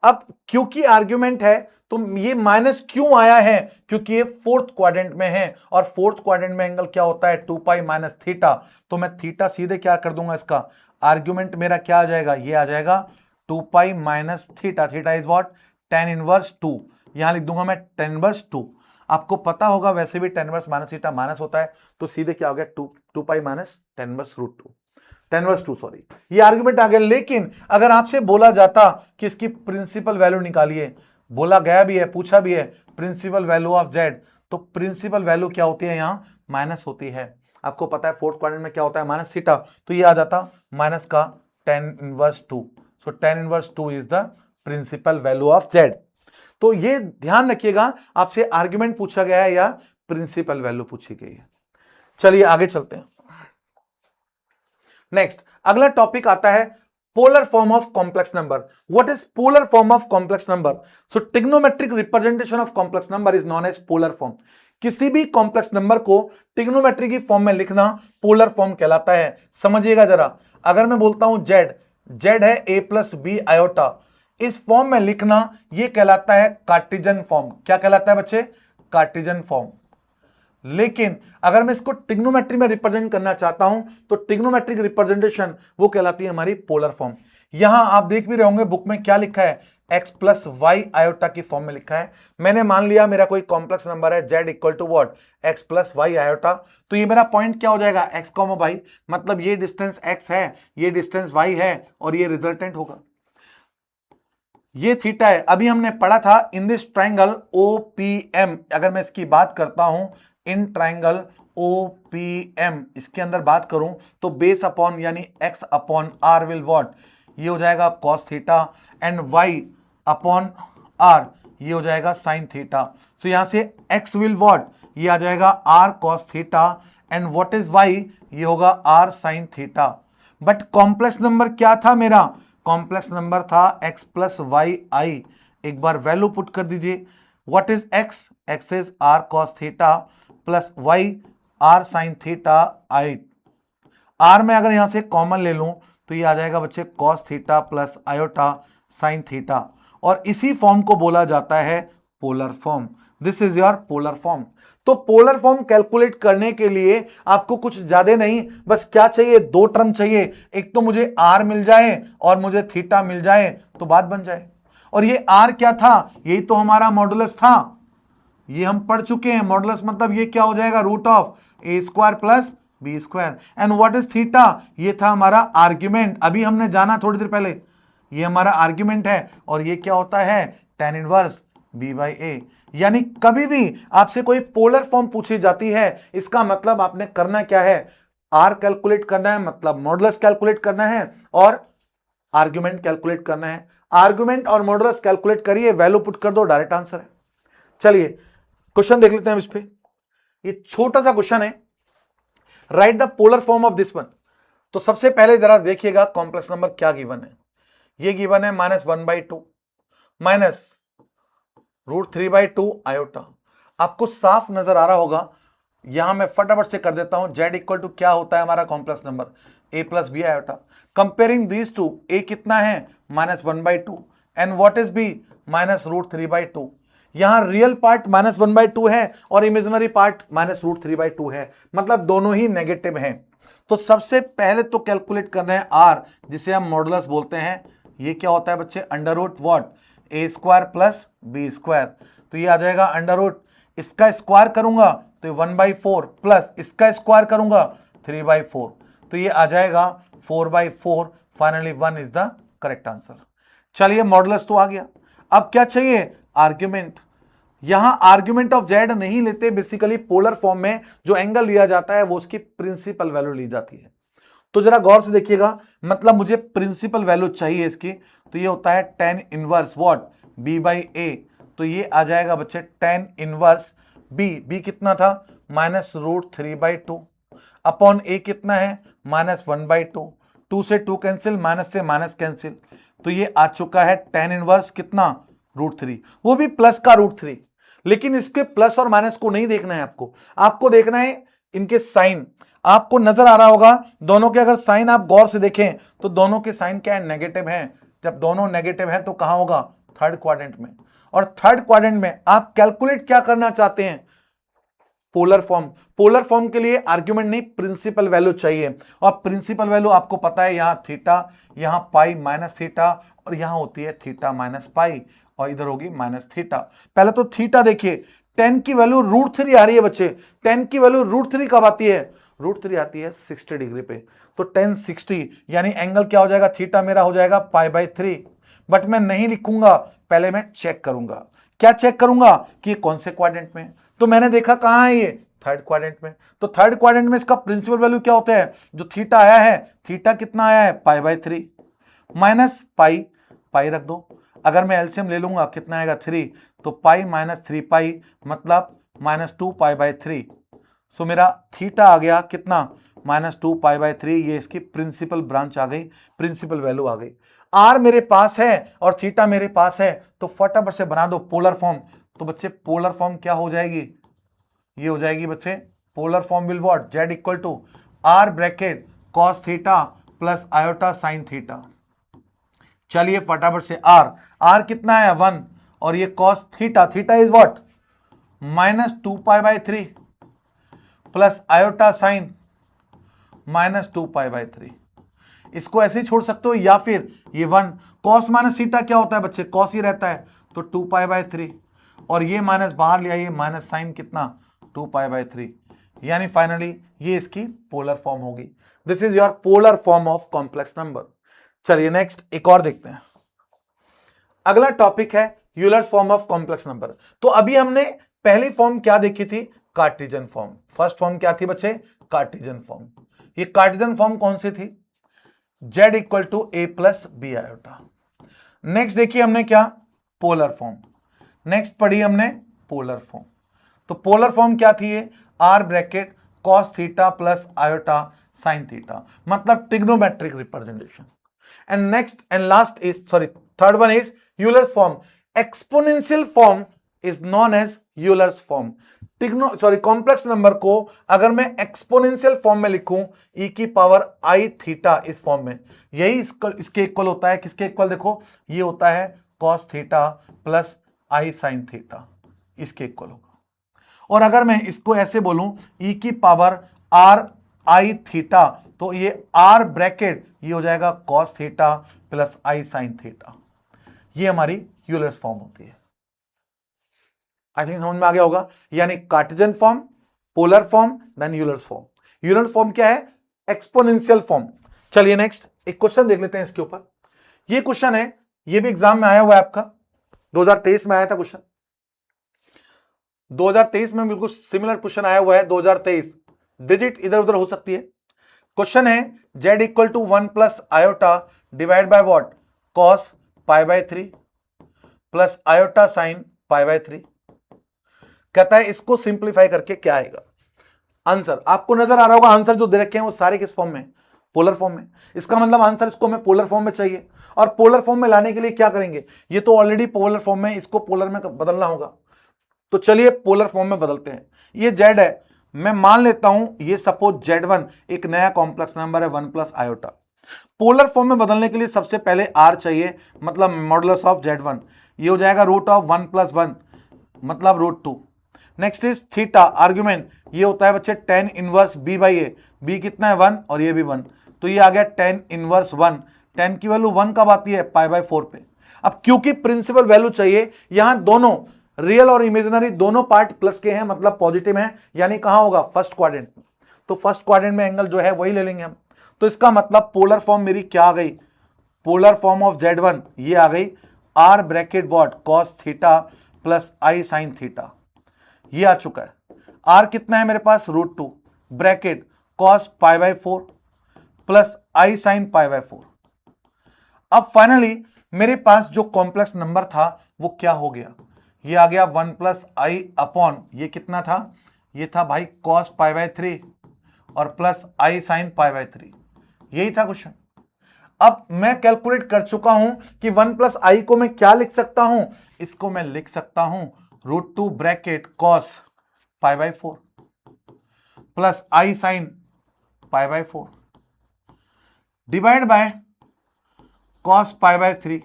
Speaker 1: अब क्योंकि आर्ग्यूमेंट है तो ये माइनस क्यों आया है, क्योंकि ये फोर्थ क्वाड्रेंट में है, और फोर्थ क्वाड्रेंट में एंगल क्या होता है 2π माइनस थीटा। तो मैं थीटा सीधे क्या कर दूंगा, इसका आर्ग्यूमेंट मेरा क्या आ जाएगा, ये आ जाएगा 2π minus theta. Theta is what tan inverse 2, यहां लिख दूंगा मैं tan इनवर्स 2। आपको पता होगा वैसे भी tan inverse minus theta minus होता है, तो सीधे क्या हो गया 2π minus tan inverse √2, tan inverse 2 sorry, ये आर्गुमेंट आ गया। लेकिन अगर आपसे बोला जाता कि इसकी प्रिंसिपल वैल्यू निकालिए, बोला गया भी है, पूछा भी है प्रिंसिपल वैल्यू ऑफ जेड, तो प्रिंसिपल वैल्यू क्या होती है, यहां माइनस होती है। आपको पता है फोर्थ क्वाड्रेंट में क्या होता है माइनस थीटा, तो ये आ जाता माइनस का tan inverse 2। So tan inverse 2 is the principal value of Z. तो ये ध्यान रखिएगा, आपसे आर्ग्यूमेंट पूछा गया है या प्रिंसिपल वैल्यू पूछी गई है। चलिए आगे चलते हैं। नेक्स्ट अगला टॉपिक आता है polar form of complex number. What is polar form of complex number? So trigonometric representation of complex number is known as polar form. किसी भी कॉम्प्लेक्स नंबर को ट्रिग्नोमेट्री की फॉर्म में लिखना पोलर फॉर्म कहलाता है। समझिएगा जरा, अगर मैं बोलता हूं जेड है a प्लस बी आयोटा, इस फॉर्म में लिखना यह कहलाता है कार्टेशियन फॉर्म। क्या कहलाता है बच्चे? Cartesian form. लेकिन अगर मैं इसको ट्रिग्नोमेट्री में रिप्रेजेंट करना चाहता हूं तो ट्रिग्नोमेट्रिक रिप्रेजेंटेशन वो कहलाती है हमारी पोलर फॉर्म। यहां आप देख भी रहे होंगे बुक में क्या लिखा है, एक्स प्लस वाई आयोटा की फॉर्म में लिखा है। मैंने मान लिया मेरा कोई कॉम्प्लेक्स नंबर है z equal to what x plus y iota, तो ये मेरा पॉइंट क्या हो जाएगा x कॉमा वाई, मतलब ये डिस्टेंस x है, ये डिस्टेंस y है और ये रिजल्टेंट होगा, ये थीटा है। अभी हमने पढ़ा था इन दिस ट्राइंगल OPM, अगर मैं इसकी बात करता हूं इन ट्राइंगल OPM, इसके अंदर बात करूं तो बेस अपॉन यानी x upon r will what, ये हो जाएगा cos theta and y upon r ये हो जाएगा sin थीटा। तो यहां से x विल व्हाट, ये आ जाएगा r cos theta and what is y, ये होगा r sin theta. But complex number क्या था मेरा, कॉम्प्लेक्स नंबर था x प्लस वाई आई। एक बार वैल्यू पुट कर दीजिए, what is x, x is r cos theta plus y r sin theta I. r में अगर यहां से कॉमन ले लूं तो ये आ जाएगा बच्चे cos theta plus iota sin theta, और इसी फॉर्म को बोला जाता है polar form. This is your polar form. तो पोलर फॉर्म कैलकुलेट करने के लिए आपको कुछ ज्यादा नहीं, बस क्या चाहिए, दो टर्म चाहिए, एक तो मुझे r मिल जाए और मुझे थीटा मिल जाए तो बात बन जाए। और ये r क्या था, यही तो हमारा मॉडुलस था, ये हम पढ़ चुके हैं। मॉडुलस मतलब ये क्या हो जाएगा, root of a square plus B square. And what is theta, ये था हमारा आर्ग्यूमेंट, अभी हमने जाना थोड़ी देर पहले, ये हमारा आर्ग्यूमेंट है और ये क्या होता है tan inverse b by a. यानी कभी भी आपसे कोई पोलर फॉर्म पूछी जाती है, इसका मतलब आपने करना क्या है, r कैलकुलेट करना है, मतलब मॉडुलस कैलकुलेट करना है और आर्ग्यूमेंट कैलकुलेट करना है। आर्ग्यूमेंट और मॉडुलस कैलकुलेट करिए, वैल्यू पुट कर दो, डायरेक्ट आंसर है। चलिए क्वेश्चन देख लेते हैं इस पे, ये छोटा सा क्वेश्चन है, right the polar form of this one. तो सबसे पहले जरा देखिएगा कॉम्प्लेक्स नंबर क्या गिवन है, ये गिवन है -1/2 माइनस √3/2 आयोटा। आपको साफ नजर आ रहा होगा, यहां मैं फटाफट से कर देता हूं, z इक्वल टू क्या होता है हमारा complex number a plus B iota. Comparing these two, a कितना है -1/2 एंड व्हाट इज b -√3/2। यहां रियल पार्ट -1/2 है और इमेजिनरी पार्ट -√3/2 है, मतलब दोनों ही नेगेटिव हैं। तो सबसे पहले तो कैलकुलेट करना है r, जिसे हम मॉडुलस बोलते हैं। ये क्या होता है बच्चे, under root what a square plus B square. तो ये आ जाएगा अंडर रूट, इसका स्क्वायर करूंगा तो ये 1/4 प्लस इसका स्क्वायर करूंगा 3/4, तो ये आ जाएगा 4/4। Finally 1 is the correct answer. चलिए मॉडुलस तो आ गया, अब क्या चाहिए, आर्ग्यूमेंट। यहां आर्ग्यूमेंट ऑफ जेड नहीं लेते, बेसिकली पोलर फॉर्म में जो एंगल लिया जाता है वो उसकी प्रिंसिपल वैल्यू ली जाती है। तो जरा गौर से देखिएगा, मतलब मुझे प्रिंसिपल वैल्यू चाहिए इसकी, तो ये होता है tan inverse what b by a. तो ये आ जाएगा बच्चे tan इनवर्स b कितना था -√3/2 अपॉन a कितना है -1/2, 2 से 2 कैंसिल, माइनस से माइनस कैंसिल, तो ये आ चुका है tan इनवर्स कितना √3, वो भी प्लस का √3। लेकिन इसके प्लस और माइनस को नहीं देखना है, आपको देखना है इनके साइन। आपको नजर आ रहा होगा दोनों के अगर साइन आप गौर से देखें तो दोनों के साइन क्या है, नेगेटिव हैं। जब दोनों नेगेटिव हैं तो कहां होगा, थर्ड क्वाड्रेंट में। और थर्ड क्वाड्रेंट में आप कैलकुलेट क्या करना चाहते हैं, पोलर फॉर्म। पोलर फॉर्म के लिए आर्ग्यूमेंट नहीं, प्रिंसिपल वैल्यू चाहिए। और प्रिंसिपल वैल्यू आपको पता है, यहां थीटा, यहां पाई माइनस थीटा, और यहां होती है थीटा माइनस पाई, और इधर होगी माइनस थीटा। पहले तो थीटा देखिए, 10 की वैल्यू √3 आ रही है बच्चे। 10 की वैल्यू √3 कब आती है, √3 आती है 60 डिग्री पे। तो 10 60 यानी एंगल क्या हो जाएगा, थीटा मेरा हो जाएगा π/3। बट मैं नहीं लिखूंगा, पहले मैं चेक करूंगा। क्या चेक करूंगा कि कौन से क्वाड्रेंट में। तो मैंने देखा कहां है, ये थर्ड क्वाड्रेंट में। तो थर्ड क्वाड्रेंट में इसका प्रिंसिपल वैल्यू क्या होता है, जो थीटा आया है, थीटा कितना आया है π/3 माइनस पाई, पाई रख दो। अगर मैं एलसीएम ले लूंगा कितना आएगा 3, तो पाई माइनस 3π मतलब -2π/3। सो मेरा थीटा आ गया कितना -2π/3। ये इसकी प्रिंसिपल ब्रांच आ गई, प्रिंसिपल वैल्यू आ गई। आर मेरे पास है और थीटा मेरे पास है, तो फटाफट से बना दो पोलर फॉर्म। तो बच्चे पोलर फॉर्म क्या हो जाएगी, ये हो जाएगी बच्चे polar form will what, z equal to r bracket cos theta plus iota sine theta. चलिए फटाफट से आर कितना है 1, और ये cos theta, theta is what -2π/3 plus iota sine -2π/3। इसको ऐसे ही छोड़ सकते हो, या फिर ये 1 cos माइनस थीटा क्या होता है बच्चे, cos ही रहता है, तो 2π/3, और ये माइनस बाहर ले आइए, माइनस साइन कितना 2π/3, यानी फाइनली ये इसकी पोलर फॉर्म होगी। This is your polar form of complex number. चलिए नेक्स्ट एक और देखते हैं। अगला टॉपिक है Euler's form of complex number. तो अभी हमने पहली फॉर्म क्या देखी थी, कार्टेशियन फॉर्म। फर्स्ट फॉर्म क्या थी बच्चे, कार्टेशियन फॉर्म। ये कार्टेशियन फॉर्म कौन सी थी, z equal to a plus B iota. Next देखिए हमने क्या, पोलर फॉर्म। नेक्स्ट पढ़ी हमने पोलर फॉर्म। तो पोलर फॉर्म क्या थी ये, r bracket cos theta plus iota sine theta, मतलब trigonometric representation. And next and last is third one is Euler's form. Exponential form is known as Euler's form. Complex number को अगर मैं exponential form में लिखूं e की power i theta इस form में, यही इसके इक्वल होता है। किसके इक्वल, देखो ये होता है cos theta plus i sine theta, इसके इक्वल होगा। और अगर मैं इसको ऐसे बोलूं e की पावर r i थीटा, तो ये r ब्रैकेट ये हो जाएगा cos theta plus i sine theta. ये हमारी यूलर्स फॉर्म होती है। आई थिंक समझ में आ गया होगा। यानी Cartesian form, polar form, then Euler's form. Euler's form क्या है, एक्सपोनेंशियल फॉर्म। चलिए नेक्स्ट एक क्वेश्चन देख लेते हैं इसके ऊपर। ये क्वेश्चन है, ये भी एग्जाम में आया हुआ है आपका, 2023 में आया था क्वेश्चन। 2023 में बिल्कुल सिमिलर क्वेश्चन आया हुआ है 2023, डिजिट इधर उधर हो सकती है। क्वेश्चन है z equal to 1 plus iota divide by what, cos π/3 plus iota sine π/3। कहता है इसको सिंप्लीफाई करके क्या आएगा आंसर। आपको नजर आ रहा होगा आंसर जो दे रखे हैं वो सारे किस फॉर्म में, पोलर फॉर्म में। इसका मतलब आंसर इसको हमें पोलर फॉर्म में चाहिए, और पोलर फॉर्म में लाने के लिए क्या करेंगे, ये तो ऑलरेडी पोलर फॉर्म में, इसको पोलर में बदलना होगा। तो चलिए पोलर फॉर्म में बदलते हैं। ये z है, मैं मान लेता हूं ये सपोज z1 एक नया कॉम्प्लेक्स नंबर है 1 प्लस आयोटा। पोलर फॉर्म में बदलने के लिए सबसे पहले r चाहिए, मतलब मॉडुलस ऑफ z1, ये हो जाएगा रूट ऑफ 1 प्लस 1 मतलब root 2। Next is theta, argument ये होता है बच्चे tan inverse b by a, b कितना है 1 और ये भी 1, तो ये आ गया tan इनवर्स 1। tan की वैल्यू 1 कब आती है, π/4 पे। अब क्योंकि प्रिंसिपल वैल्यू चाहिए, यहां दोनों रियल और इमेजिनरी दोनों पार्ट प्लस के हैं, मतलब पॉजिटिव हैं, यानी कहां होगा, फर्स्ट क्वाड्रेंट। तो फर्स्ट क्वाड्रेंट में एंगल जो है वही ले लेंगे हम। तो इसका मतलब पोलर फॉर्म मेरी क्या आ गई, पोलर फॉर्म ऑफ z1 ये आ गई r ब्रैकेट बॉट cos theta plus i sine theta, ये आ चुका है। r कितना है मेरे पास, √2 bracket cos π/4 plus i sine π/4। अब फाइनली मेरे पास जो कॉम्प्लेक्स नंबर था वो क्या हो गया, ये आ गया 1 प्लस i अपॉन, ये कितना था, ये था भाई cos π/3 और प्लस i साइन π/3, यही था क्वेश्चन। अब मैं कैलकुलेट कर चुका हूं कि 1 प्लस i को मैं क्या लिख सकता हूं, इसको मैं लिख सकता हूं √2 bracket cos π/4 plus i sine π/4 divide by cos π/3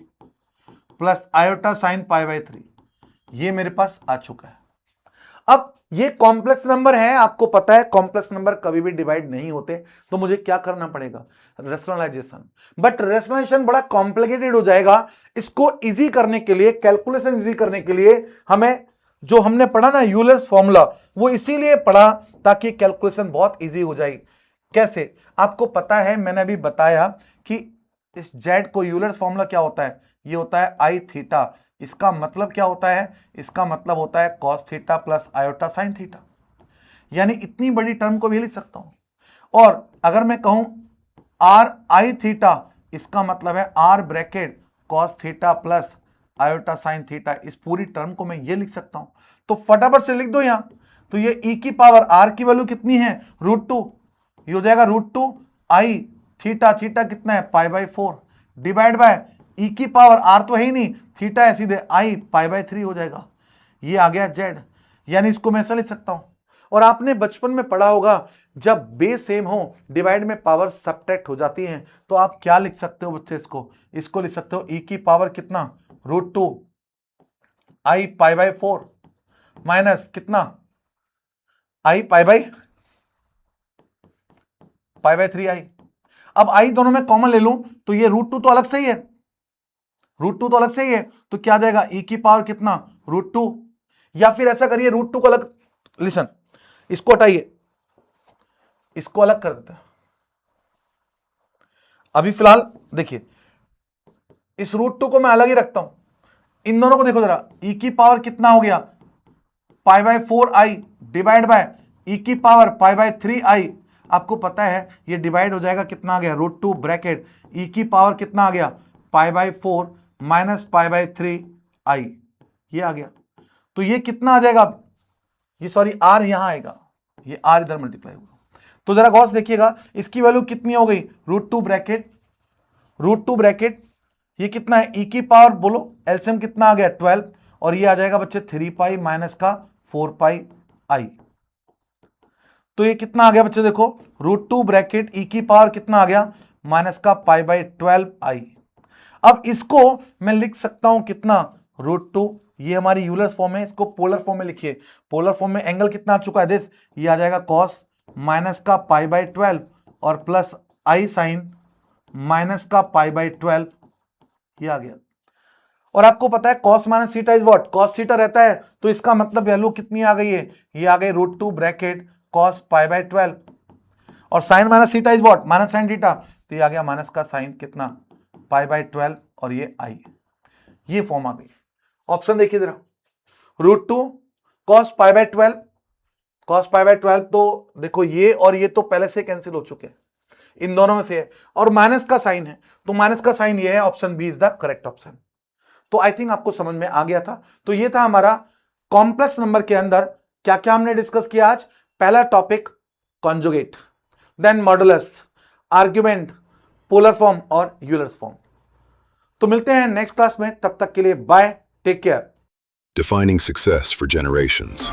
Speaker 1: plus iota sine π/3, ये मेरे पास आ चुका है। अब ये कॉम्प्लेक्स नंबर है, आपको पता है कॉम्प्लेक्स नंबर कभी भी डिवाइड नहीं होते, तो मुझे क्या करना पड़ेगा, रेशनलाइजेशन। बट रेशनलाइजेशन बड़ा कॉम्प्लिकेटेड हो जाएगा। इसको इजी करने के लिए, कैलकुलेशन इजी करने के लिए हमें जो हमने पढ़ा ना यूलर्स फॉर्मूला, वो इसीलिए पढ़ा ताकि कैलकुलेशन बहुत इजी हो जाए। कैसे, आपको पता है, मैंने अभी बताया कि इस z को यूलर्स फॉर्मूला क्या होता है, ये होता है i थीटा। इसका मतलब क्या होता है, इसका मतलब होता है cos theta plus iota sine theta, यानी इतनी बड़ी टर्म को भी लिख सकता हूं। और अगर मैं कहूं r i थीटा, इसका मतलब है r bracket cos theta plus iota sine theta, इस पूरी टर्म को मैं ये लिख सकता हूं। तो फटाफट से लिख दो यहां। तो ये e की पावर r की वैल्यू कितनी है, √2, ये हो जाएगा √2 i थीटा, थीटा कितना है π/4 डिवाइड बाय e की पावर r तो है ही नहीं, थीटा है सीधे i π/3 हो जाएगा। ये आ गया z, यानी इसको मैं ऐसा लिख सकता हूं। और आपने बचपन में पढ़ा होगा जब बेस सेम हो डिवाइड में पावर सब्ट्रैक्ट हो जाती हैं, तो आप क्या लिख सकते हो बच्चे, इसको लिख सकते हो e की पावर कितना, √2 i π/4 माइनस कितना i π/3i। अब आई दोनों में कॉमन ले लूं तो ये √2 तो अलग से ही है, √2 तो अलग से ही है, तो क्या देगा e की पावर कितना √2, या फिर ऐसा करिए √2 को अलग, लिसन इसको हटाइए, इसको अलग कर देते हैं। अभी फिलहाल देखिए इस √2 को मैं अलग ही रखता हूं, इन दोनों को देखो जरा, e की पावर कितना हो गया π/4i डिवाइड बाय e की पावर π/3i। आपको पता है ये डिवाइड हो जाएगा, कितना आ गया √2 ब्रैकेट e की पावर कितना आ गया π/4 माइनस π/3i, ये आ गया। तो ये कितना आ जाएगा, ये सॉरी r यहां आएगा, ये r इधर मल्टीप्लाई होगा। तो जरा गौर से देखिएगा इसकी वैल्यू कितनी हो गई √2 ब्रैकेट ये कितना है e की पावर, बोलो एलसीएम कितना आ गया 12, और ये आ जाएगा बच्चे 3π माइनस का 4πi। तो ये कितना आ गया बच्चे देखो √2 ब्रैकेट e की पावर कितना आ गया माइनस का π/12i। अब इसको मैं लिख सकता हूं कितना √2, ये हमारी यूलर्स फॉर्म है, इसको पोलर फॉर्म में लिखिए। पोलर फॉर्म में एंगल कितना आ चुका है दिस, ये आ जाएगा कॉस माइनस का π/12 और प्लस आई साइन माइनस का π/12, ये आ गया। और आपको पता है cos minus theta is what, cos theta रहता है, तो इसका मतलब वैल्यू कितनी आ गई है, ये आ गई √2 ब्रैकेट कॉस π/12, और sine minus theta is what minus sine theta, तो ये आ गया माइनस का साइन कितना π/12 और ये आई, ये फॉर्म आ गई। ऑप्शन देखिए जरा, √2 कॉस π/12, कॉस π/12, तो देखो ये और ये तो पहले से कैंसिल हो चुके हैं, इन दोनों में से है, और माइनस का साइन है, तो माइनस का साइन ये है, option B is the correct option. तो आई थिंक आपको समझ में आ गया था। तो ये था हमारा कॉम्प्लेक्स नंबर के अंदर क्या क्या हमने डिस्कस किया आज। पहला topic conjugate, then modulus, argument, polar form और यूलर्स फॉर्म। तो मिलते हैं नेक्स्ट क्लास में, तब तक के लिए bye, take care.
Speaker 2: Defining success for generations.